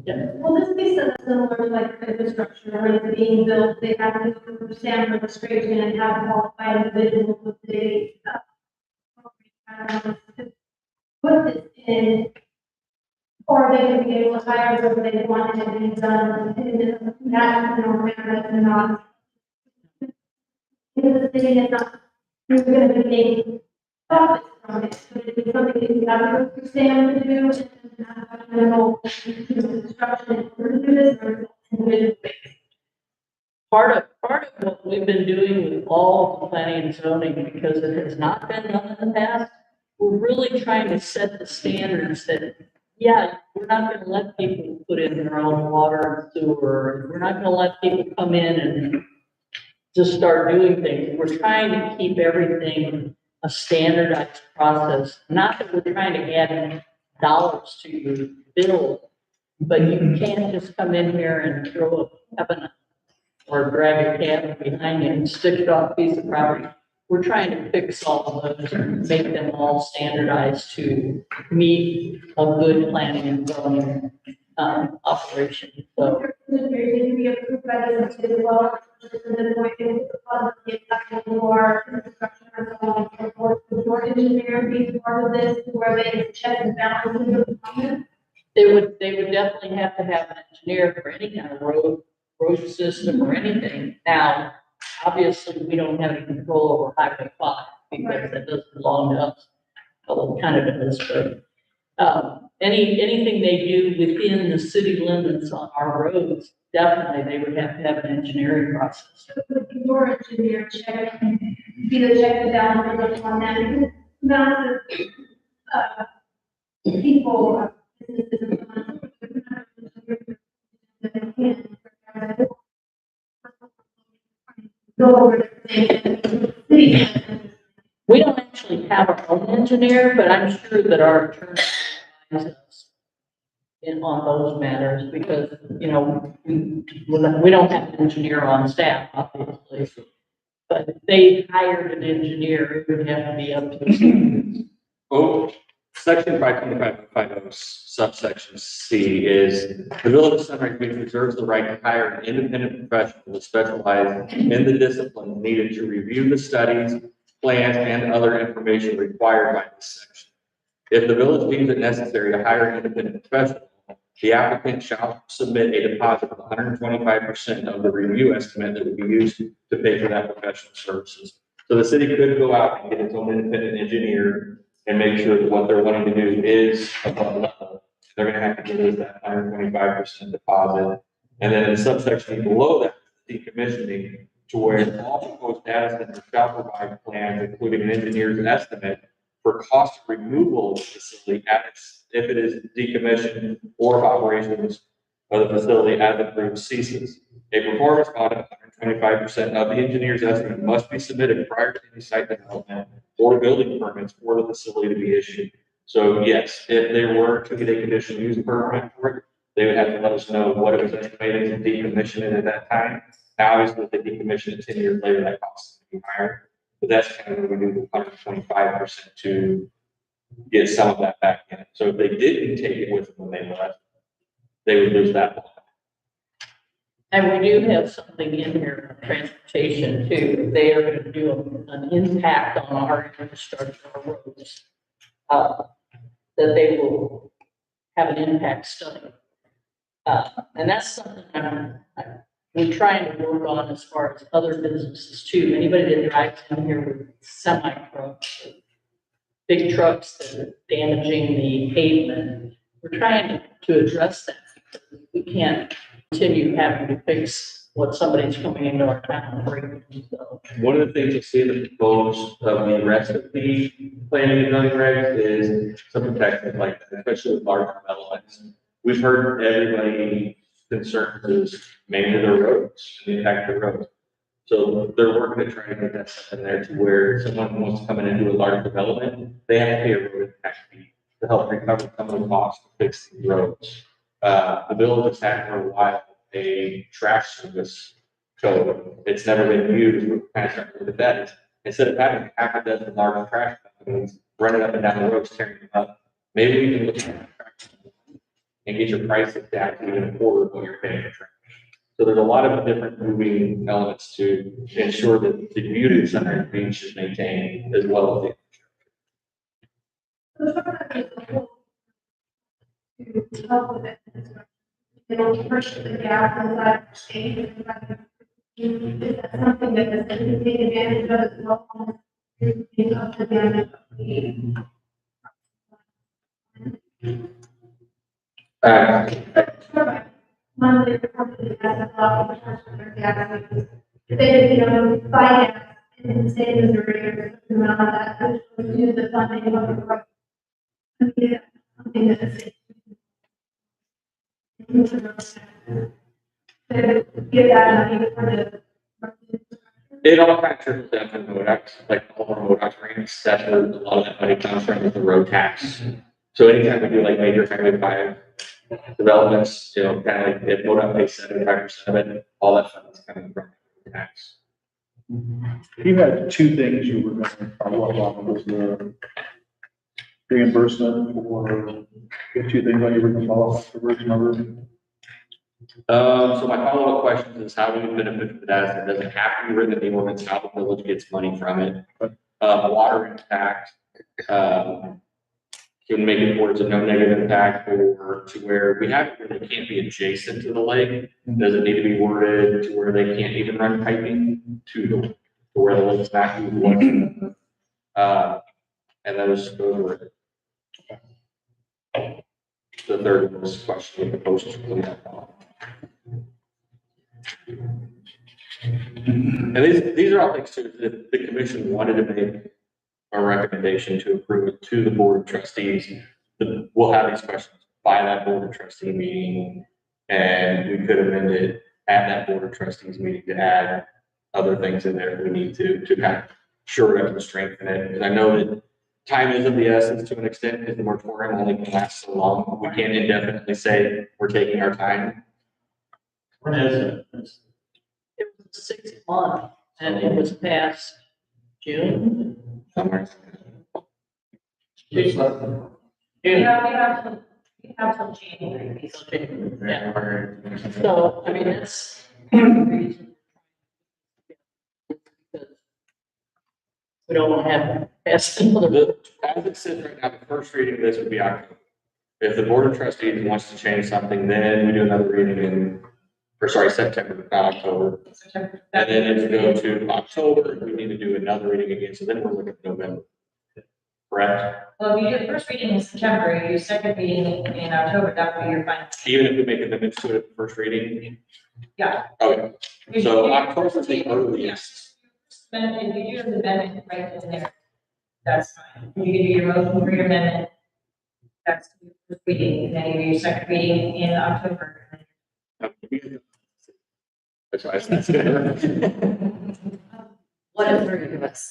Yeah. Will this be similar to like infrastructure, where it's being built, they have to go through SAM registration and have qualified individuals with the, put this in, or they can be able to hire whoever they want and it be done in the national manner that's not. In the city, it's not, you're gonna be making profits from it, but it'd be something that you have to go through SAM to do, and have a minimal construction in order to do this, or it's individual. Part of what we've been doing with all the planning and zoning, because it has not been done in the past, we're really trying to set the standards that, yeah, we're not gonna let people put in their own water and sewer. We're not gonna let people come in and just start doing things. We're trying to keep everything a standardized process. Not that we're trying to add dollars to your bill, but you can't just come in here and throw a cabinet or drag a cabinet behind you and stick it off a piece of property. We're trying to fix all of those and make them all standardized to meet a good planning and zoning operation. So Can be approved by the city law, and then point to the public, get more construction or so on and so forth. The board engineer be part of this, where they check and balance the comment. they would definitely have to have an engineer for any kind of road system or anything. Now, obviously, we don't have any control over Highway 5 because that doesn't belong to us. Although it kind of does, but anything they do within the city limits on our roads, definitely they would have to have an engineering process. Would be your engineer check, be the check and balance on that, because not people, go over the thing. We don't actually have our own engineer, but I'm sure that our attorney advises us on those matters because, you know, we don't have an engineer on staff, obviously. But if they hired an engineer, it would have to be up to the standards. Oh, section 525.50 subsection C is the village of Sunrise Beach reserves the right to hire an independent professional to specialize in the discipline needed to review the studies, plans, and other information required by this section. If the village deems it necessary to hire an independent professional, the applicant shall submit a deposit of 125% of the review estimate that would be used to pay for that professional services. So the city could go out and get its own independent engineer and make sure that what they're wanting to do is above level. They're gonna have to give us that 125% deposit. And then in subsection below that, decommissioning, to where all proposed data centers shall provide plans, including an engineer's estimate for cost of removal of the facility if it is decommissioned or if operations of the facility as approved ceases. A performance audit of 125% of the engineer's estimate must be submitted prior to any site development or building permits for the facility to be issued. So yes, if they were to get a conditional use permit for it, they would have to let us know what it was estimated to decommission it at that time. Now, obviously, if they decommission it 10 years later, that cost is going to be higher. But that's kind of what we do the 125% to get some of that back in. So if they didn't take it with them when they left, they would lose that bond. And we do have something in here for transportation too. They are going to do an impact on our infrastructure, our roads. That they will have an impact study. And that's something we're trying to work on as far as other businesses too. Anybody that drives in here with semi trucks, big trucks that are damaging the pavement, we're trying to address that. We can't continue having to fix what somebody's coming into our town breaking. So, one of the things you see in the proposed of the rest of the planning and zoning regs is some protections like that, especially with large developments. We've heard everybody concerns is mainly the roads, the impact of the roads. So they're working to try to get that stuff in there to where someone wants to come in and do a large development, they have to pay a road impact fee to help recover some of the costs to fix the roads. The bill has had for a while a trash service code. It's never been used. We're kind of starting to look at that. Instead of having half a dozen large trash companies running up and down the roads tearing them up, maybe we can look at and get your prices down to even a quarter of what you're paying for trash. So there's a lot of different moving elements to ensure that the beauty of Sunrise Beach is maintained as well as the. To help with it. It'll push the gap inside the state. Is that something that the city can take advantage of as well? Of the damage of the. Monthly, probably has a lot of gas. If they, finance in the state of Missouri or something like that, which use the funding of the project. Something that the state. Give that money for the. It all kind of trickles down to MoDOT, like all our MoDOT grants, that's where a lot of that money comes from with the road tax. So anytime we do like major Highway 5 developments, kind of like if MoDOT pays 75% of it, all that funding is coming from tax. You had two things you were going to follow up on, was the reimbursement or the two things that you were going to follow up for number. So my follow-up question is how do we benefit from the data center? Does it have to be written in the ordinance how the village gets money from it? Water impact, can make it towards a no negative impact or to where we have where they can't be adjacent to the lake. Does it need to be worded to where they can't even run piping to where the lake's not used? And those were it. The third was question with the postage. And these are all things too that the commission wanted to make a recommendation to approve it to the board of trustees. We'll have these questions by that board of trustee meeting, and we could amend it at that board of trustees meeting to add other things in there if we need to kind of shore it up and strengthen it. Because I know that time is of the essence to an extent because the moratorium only can last so long. We can't indefinitely say we're taking our time. When is it? it was 6 months and it was passed June. Somewhere. June. Yeah, we have till January. Yeah. So, I mean, that's part of the reason. Because we don't want to have passed another. As it sits right now, the first reading of this would be October. If the board of trustees wants to change something, then we do another reading September, not October. And then if we go to October, we need to do another reading again, so then we're looking at November. Correct? Well, we do the first reading in September, you do second reading in October, that will be your final. Even if we make amendments to it at the first reading? Yeah. Okay, so October's the earliest. Then if you do an amendment right in there, that's fine. You can do your motion for your amendment. That's the first reading, and then you do your second reading in October. That's why I said. What if three of us?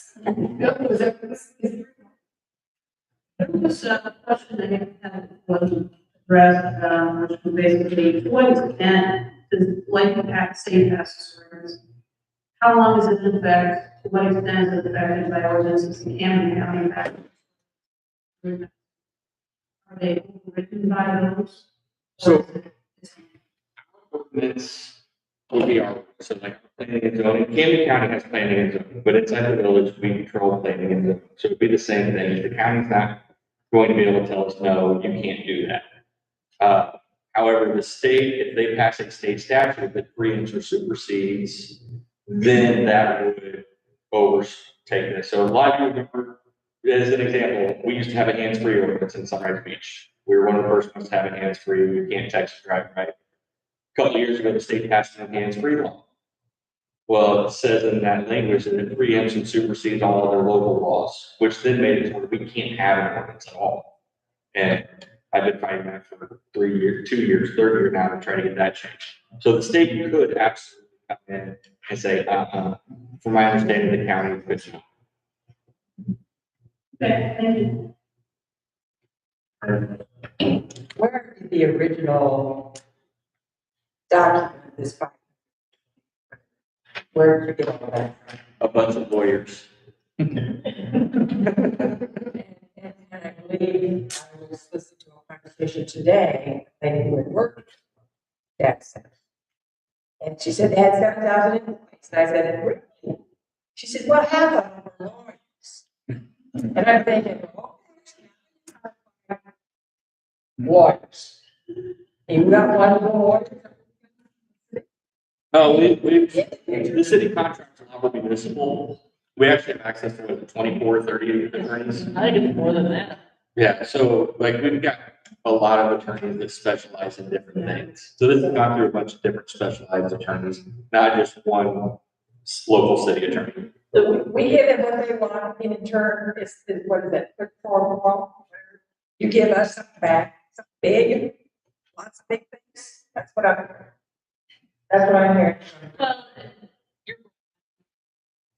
This question I have was addressed, which was basically, to what extent does life impact state past ordinance? How long is it in effect? To what extent is it affected by ordinances in Camden County? Are they written by those? So ordinance would be our, so like planning and zoning, Camden County has planning and zoning, but inside the village, we control planning and zoning. So it'd be the same thing, the county's not going to be able to tell us, no, you can't do that. However, the state, if they pass a state statute that preempts or supersedes, then that would overtake this. So a lot of you remember, as an example, we used to have a hands-free ordinance in Sunrise Beach. We were one of the first ones to have a hands-free, you can't text and drive, right? A couple of years ago, the state passed a hands-free law. Well, it says in that language that it preempts and supersedes all other local laws, which then made it to where we can't have an ordinance at all. And I've been fighting that for 3 years, 2 years, third year now to try to get that changed. So the state could absolutely come in and say, from my understanding, the county could not. Okay, thank you. Where did the original document this file? Where did you get all that from? A bunch of lawyers. And I believe I was listening to a conversation today, they were working that center. And she said they had 7,000 employees, and I said, really? She said, well, half of them were lawyers. And I'm thinking, oh, lawyers. You got one lawyer? Oh, the city contracts are not municipal. We actually have access to like 24, 30 attorneys. I think it's more than that. Yeah, so like we've got a lot of attorneys that specialize in different things. So this has gone through a bunch of different specialized attorneys, not just one local city attorney. We give them what they want in return, what is it, you give us something back, something big, lots of big things, that's what I'm hearing. Well,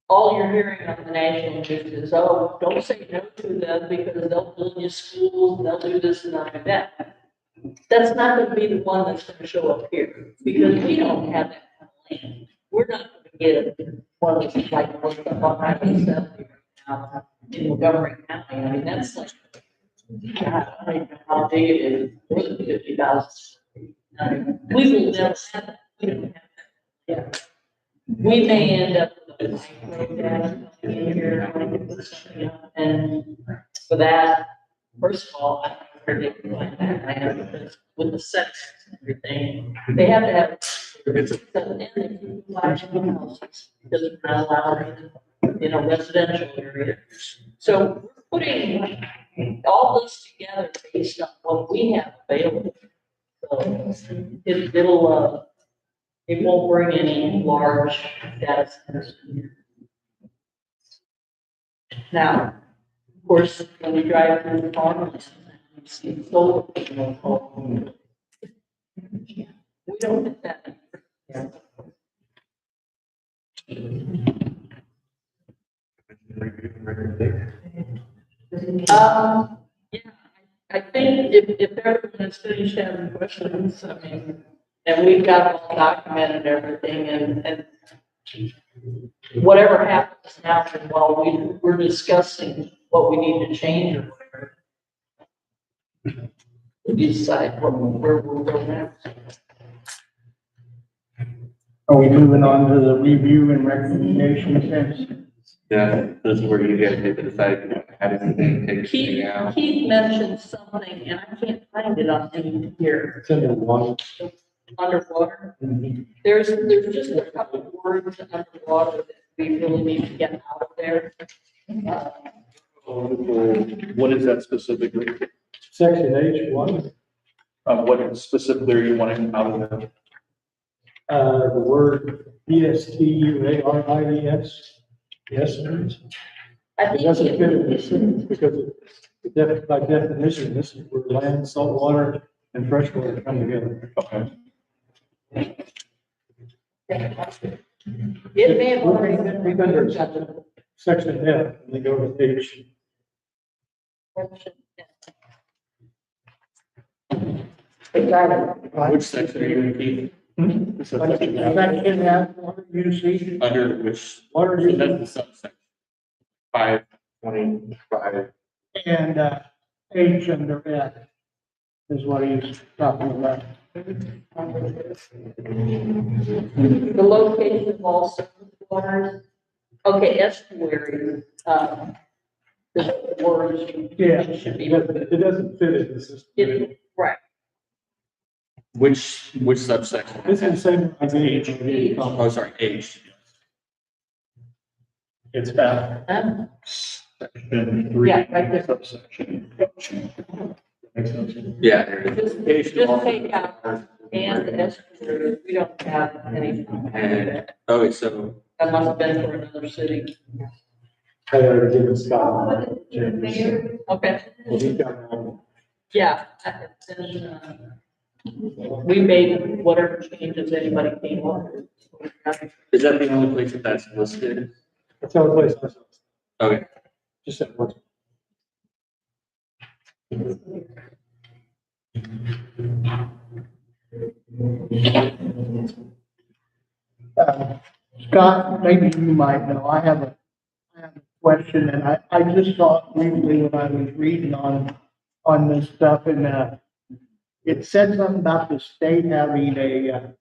all you're hearing on the national news is, oh, don't say no to them because they'll build you schools, they'll do this and they'll do that. That's not going to be the one that's going to show up here because we don't have that kind of land. We're not going to get one of those like what's up on Highway 70 in Montgomery County. I mean, that's like, God, I don't even know how big it is, more than 50,000. We will never have that. We don't have that. Yeah. We may end up with a micro data in here, and for that, first of all, I don't know where they can find that land, because with the sections and everything, they have to have. And they can flash houses, because they're not allowed in a residential area. So we're putting all this together based on what we have available. So it won't bring any large data centers in here. Now, of course, when we drive through the farmlands, we see solar. We don't get that. Yeah, I think if everyone has finished having questions, I mean, and we've got it all documented and everything, and whatever happens now, while we're discussing what we need to change or whatever, we decide where we'll go next. Are we moving on to the review and recommendation sense? Yeah, this is where you guys need to decide. add anything, take anything out. Keith mentioned something, and I can't find it on any here. It's in the water. Underwater. There's just a couple of words underwater that we really need to get out of there. What is that specifically? Section H1, What specifically are you wanting out of it? the word ESTUARIES. Yes, it I think doesn't fit in this sentence because by definition, this is where land, salt water, and freshwater come together. Okay. It may have already been. We've been section F, and they go to H. Which section are you in, Keith? Section F, water usage, Under which, Water so usage. that's the subsection. 525. and, H under F is what he's talking about. The location of all surface waters. Okay, estuary, the words. Yeah. Should be. It doesn't fit in the system. Right. Which subsection? It's the same as H. Oh, sorry, H. It's F. Section 3. Yeah, right there. Subsection. Makes sense. Yeah, there it is. Just take out and the estuary, we don't have anything. And, okay, so, That must have been for another city. I already given Scott. James. Okay, Well, he got one. yeah. Then, we made whatever changes anybody came up with. is that the only place that that's listed? That's the only place I saw. Okay. Just that one. Scott, maybe you might know, I have a question, and I just saw it briefly when I was reading on this stuff, and, it said something about the state having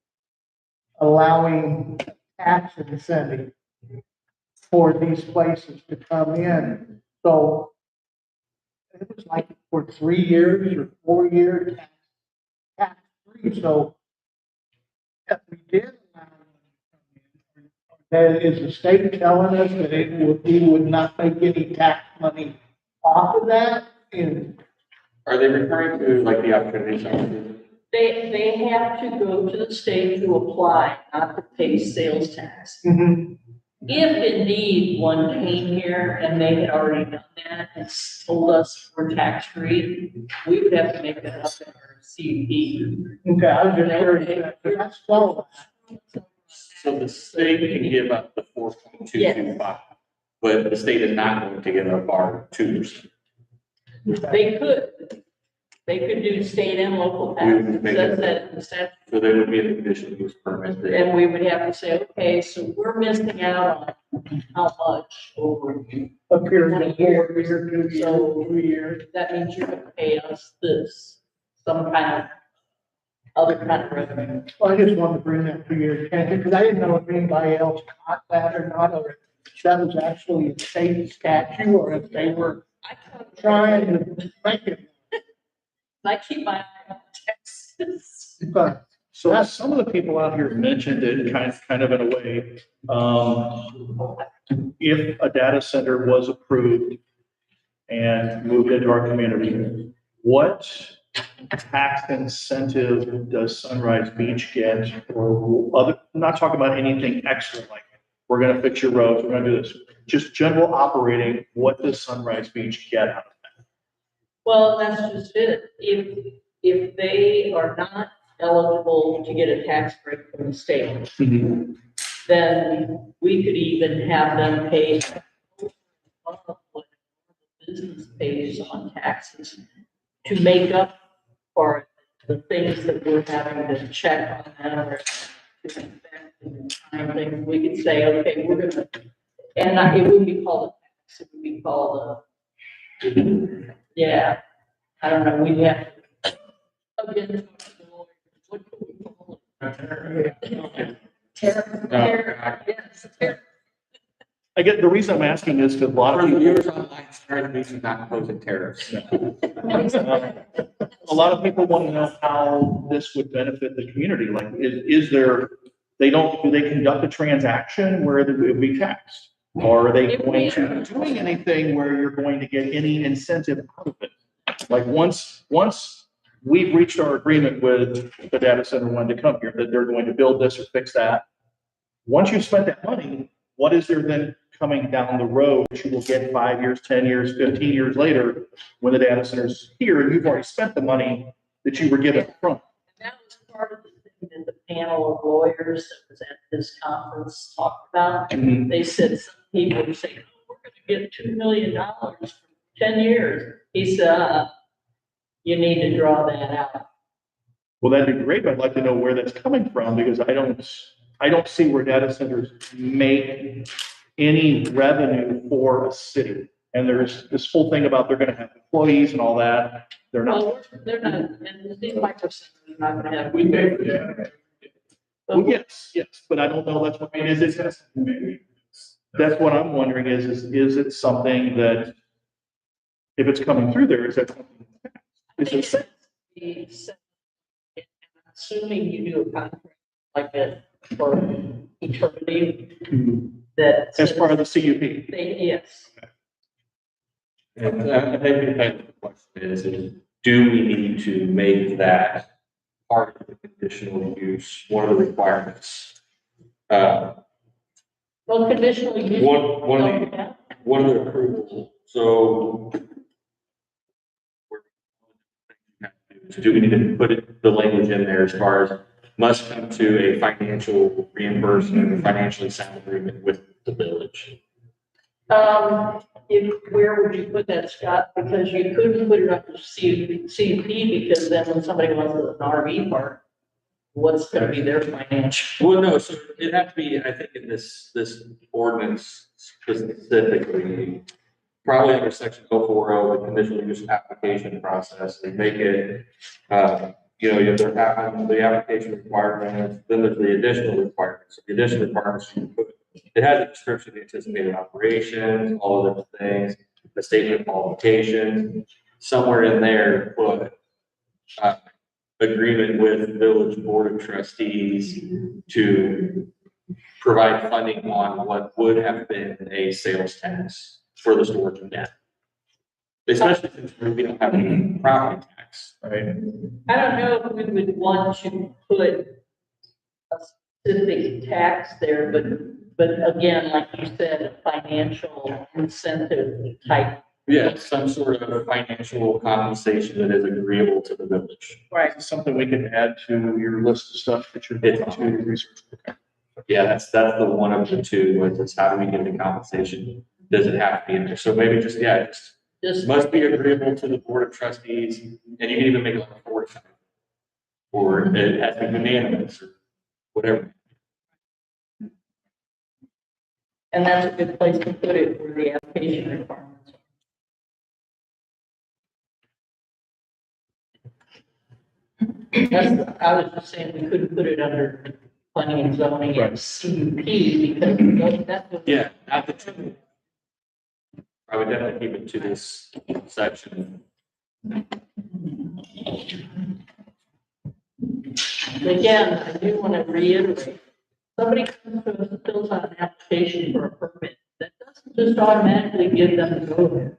allowing tax incentive for these places to come in. So it was like for 3 years or 4 years, tax free. So if we did allow them to come in, then is the state telling us that we would not make any tax money off of that? And Are they referring to like the opportunity zones? They have to go to the state to apply, not to pay sales tax. Mhm. If indeed one came here and they had already done that and told us we're tax free, we would have to make that up in our CUP. Okay, I was just curious, that's slow. So the state can give up the 4.225, but the state is not going to give up our 2%. They could do state and local We would taxes, make that's it- that, in the statute. So they would be in the conditional use permit. And we would have to say, okay, so we're missing out on how much over A period of 4 years, 2 years, So- 3 years. that means you're gonna pay us this, some kind of other kind of revenue. Well, I just wanted to bring that to your attention, because I didn't know if anybody else caught that or not, or if that was actually a state statute, or if they were I thought- trying to make it. I keep my eye on Texas. But So some of the people out here mentioned it kind of in a way. If a data center was approved and moved into our community, what tax incentive does Sunrise Beach get or other, I'm not talking about anything extra like, we're gonna fix your roads, we're gonna do this. Just general operating, what does Sunrise Beach get out of Well, that's just it. If they are not eligible to get a tax break from the state, that? then we could even have them pay what the business pays on taxes to make up for the things that we're having to check on them or to inspect and time things. We could say, okay, we're gonna, and it wouldn't be called a tax, it would be called a, yeah, I don't know, we'd have to. Again, what could we call it? Oh, Tariff, yes, tariff. I get, the reason I'm asking is because a lot For of the people, viewers online, sorry, we should not imposing tariffs. a lot of people want to know how this would benefit the community. Like, is there, do they conduct a transaction where it would be taxed? Or are they going to doing anything where you're going to get any incentive out of it? Like, once we've reached our agreement with the data center wanting to come here, that they're going to build this or fix that. Once you've spent that money, what is there then coming down the road that you will get 5 years, 10 years, 15 years later when the data center's here and you've already spent the money that you were given from? And that was part of the thing that the panel of lawyers that was at this conference talked about. Mhm. They said, some people were saying, "Oh, we're gonna get $2 million for 10 years. He said, you need to draw that out. Well, that'd be great, but I'd like to know where that's coming from, because I don't see where data centers make any revenue for a city. And there's this whole thing about they're gonna have employees and all that. They're not. Well, they're not, and the Microsoft is not gonna have. We pay for that. Well, yes, but I don't know, that's what, I mean, is it? that's what I'm wondering is it something that, if it's coming through there, is that something? Is it? Assuming you do a contract like that for eternity, that. As part of the CUP? Yes. And I think the question is, do we need to make that part of the conditional use, one of the requirements? Well, conditional use. One of the approvals, so. Do we need to put the language in there as far as must come to a financial reimbursement, financially sound agreement with the village? Where would you put that, Scott? Because you couldn't put it under CUP, because then when somebody wants an RV park, what's gonna be their financial? Well, no, so it'd have to be, I think in this ordinance specifically, probably under section 040, the conditional use application process, they make it, they're having the application requirements, then there's the additional requirements. The additional requirements, it has a description of the anticipated operations, all of those things, the statement of qualifications, somewhere in there, put agreement with village board of trustees to provide funding on what would have been a sales tax for the storage of data. Especially since we don't have any property tax, right? I don't know if we would want to put a specific tax there, but again, like you said, a financial incentive type. Yeah, some sort of financial compensation that is agreeable to the village. Right. Something we can add to your list of stuff that you're going to research. Yeah, that's the one of the two, which is how do we get the compensation? Does it have to be in there? So maybe just must be agreeable to the board of trustees, and you can even make it like a 45. Or it has to be unanimous or whatever. And that's a good place to put it where the application requirements are. I was just saying we couldn't put it under planning and zoning and CUP because that's. Yeah, not the two. I would definitely keep it to this section. Again, I do want to reiterate, somebody comes to us and fills out an application for a permit, that doesn't just automatically give them the go ahead.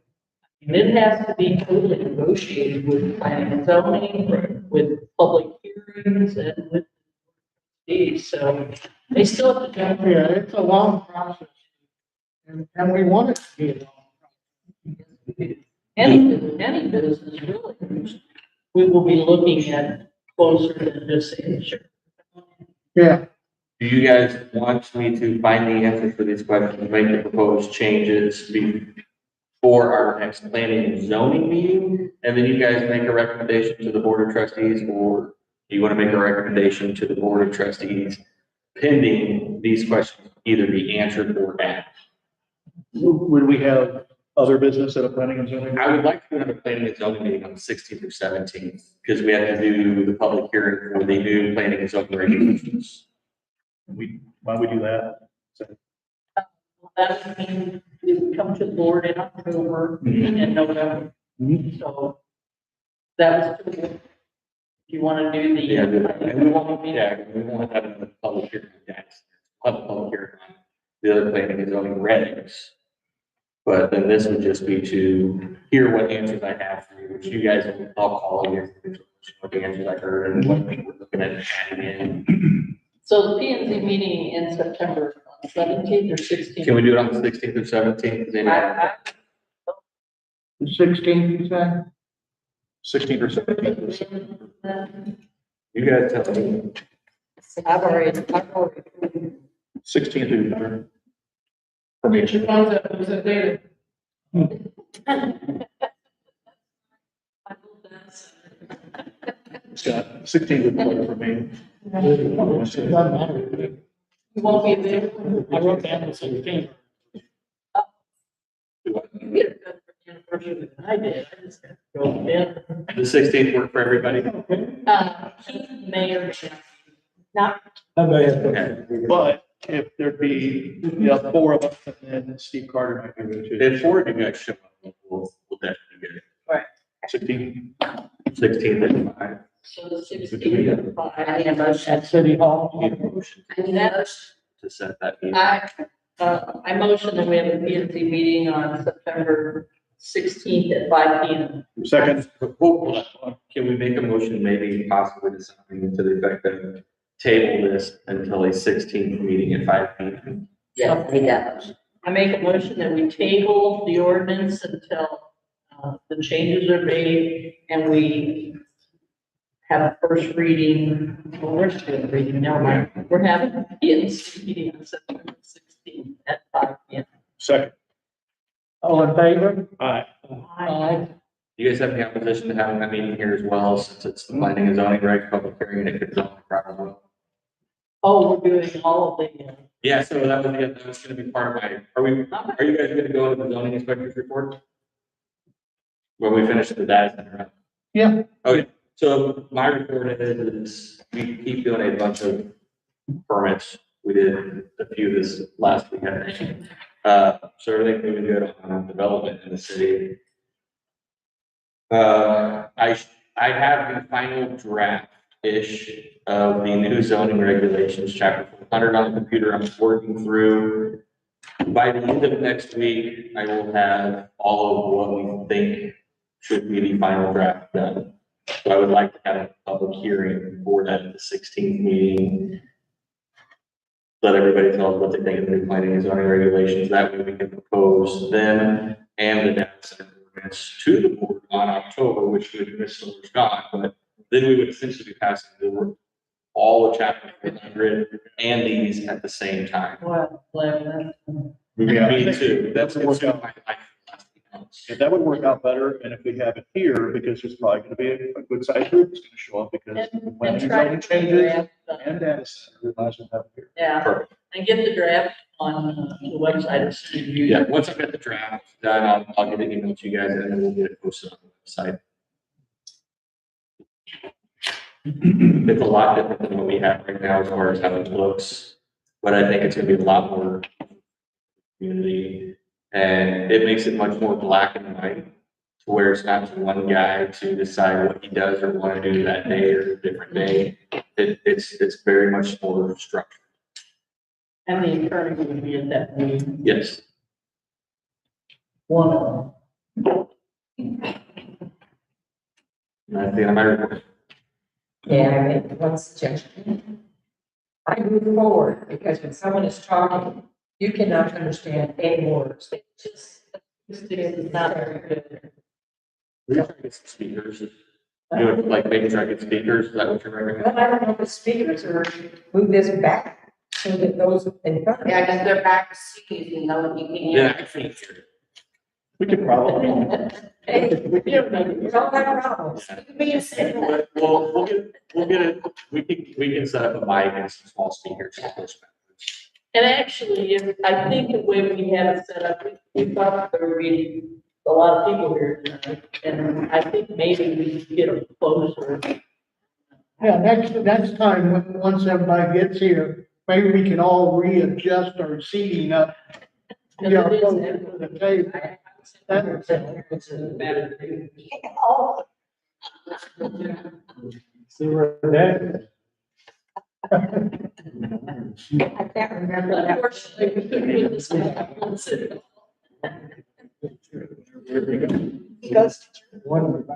And it has to be totally negotiated with planning and zoning, with public hearings and with these, so they still have to jump through. Yeah, it's a long process. And we want it to be a long process. Any business really, we will be looking at closer than just saying, sure. Yeah. Do you guys want me to find the answers for these questions, make the proposed changes before our next planning and zoning meeting? And then you guys make a recommendation to the board of trustees, or do you want to make a recommendation to the board of trustees pending these questions either be answered or asked? Would we have other business at a planning and zoning? I would like to have a planning and zoning meeting on the 16th or 17th, because we have to do the public hearing for the new planning and zoning regulations. Why would we do that? that would mean it would come to the board in October and November. So that was, if you want to do the. Yeah, and we won't have a public hearing, yes, we'll have a public hearing on the other planning and zoning regs. But then this would just be to hear what answers I have for you, which you guys, I'll call you, what the answers I heard and what we're looking at adding in. So the P and Z meeting in September 17th or 16th? Can we do it on the 16th or 17th? Does anybody- The 16th, you said? 16th or 17th. You guys tell me. I've already. 16th would be better. Get your phones up, who's that data? Scott, 16th would be better for me. You won't be available. I wrote down the 16th. You get it done for the anniversary than I did. I just got to go in. The 16th work for everybody? Keith may or may not. Okay. But if there'd be, four of us, and then Steve Carter might be there too. If four of you guys show up, we'll definitely get it. Right. 16th. 16th at 5. So the 16th at 5. I need a motion. At City Hall. Need a motion I need a motion. to set that meeting. I motion that we have a P and Z meeting on September 16th at 5 p.m. Second. Hold on. Can we make a motion, maybe possibly to something to the effect of table this until a 16th meeting at 5 p.m.? Yes, I need that motion. I make a motion that we table the ordinance until the changes are made and we have a first reading, well, we're just doing a reading, never mind. We're having a P and Z meeting on September 16th at 5 p.m. Second. All in favor? Aye. Aye. You guys have any opposition to having that meeting here as well, since it's the planning and zoning reg public hearing, and it could go properly? Oh, we're doing all of the, Yeah, so that was gonna be part of my, are you guys gonna go to the zoning inspector's report? When we finish the data center? Yeah. Okay, so my report is we keep doing a bunch of permits. We did a few this last week, I think. So everything's moving good on development in the city. I have the final draft-ish of the new zoning regulations, chapter 400 on the computer. I'm working through. By the end of next week, I will have all of what we think should be the final draft done. So I would like to have a public hearing for that at the 16th meeting. Let everybody tell us what they think of the new planning and zoning regulations. That way we can propose them and the data center ordinance to the board on October, which would miss so much gone, but then we would essentially be passing the all of chapter 400 and these at the same time. well, Yeah. Me too. That's Work what's out. my life. If that would work out better, and if we have it here, because it's probably gonna be a good sized group, it's gonna show up because when the zoning changes and data center, we might as well have it here. Yeah, Perfect. and get the draft on the website of City View. Yeah, once I've got the draft done, I'll get an email to you guys and then we'll get it posted on the website. It's a lot different than what we have right now as far as how it looks, but I think it's gonna be a lot more community. And it makes it much more black and white, to where it's not to one guy to decide what he does or want to do that day or a different day. It's very much more structured. And the attorney will be at that meeting. Yes. One. And that's the end of my report. Yeah, I make one suggestion. I move forward, because when someone is talking, you cannot understand any words. They just, It's not very good. We're trying to get some speakers. You know, like maybe try to get speakers, is that what you're recommending? well, I don't know if the speakers are, move this back so that those in front of Yeah, me. because they're back seats, you know, you can Yeah, hear. I can't hear it. We could probably. Hey, you don't know, you don't have problems. You can be a city. But we'll get it, we can set up a mic and some small speakers. And actually, I think the way we have it set up, we thought there would be a lot of people here tonight. And I think maybe we could get them closer. Yeah, next time, once everybody gets here, maybe we can all readjust our seating up Because Yeah, it is well, equitable. the table. I would say it's a matter of- Oh, See where that I can't remember that. Unfortunately, we couldn't do this once. he goes, one.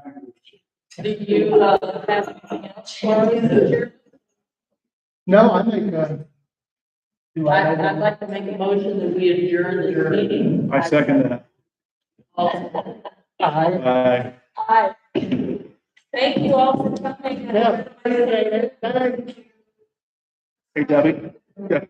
Do you, have anything else, Charlie? No, I think, do I? I'd like to make a motion that we adjourn this meeting. I second that. All- Aye. Aye. Aye. Thank you all for coming. Yeah, appreciate it. Thanks. Hey, Debbie. Yeah.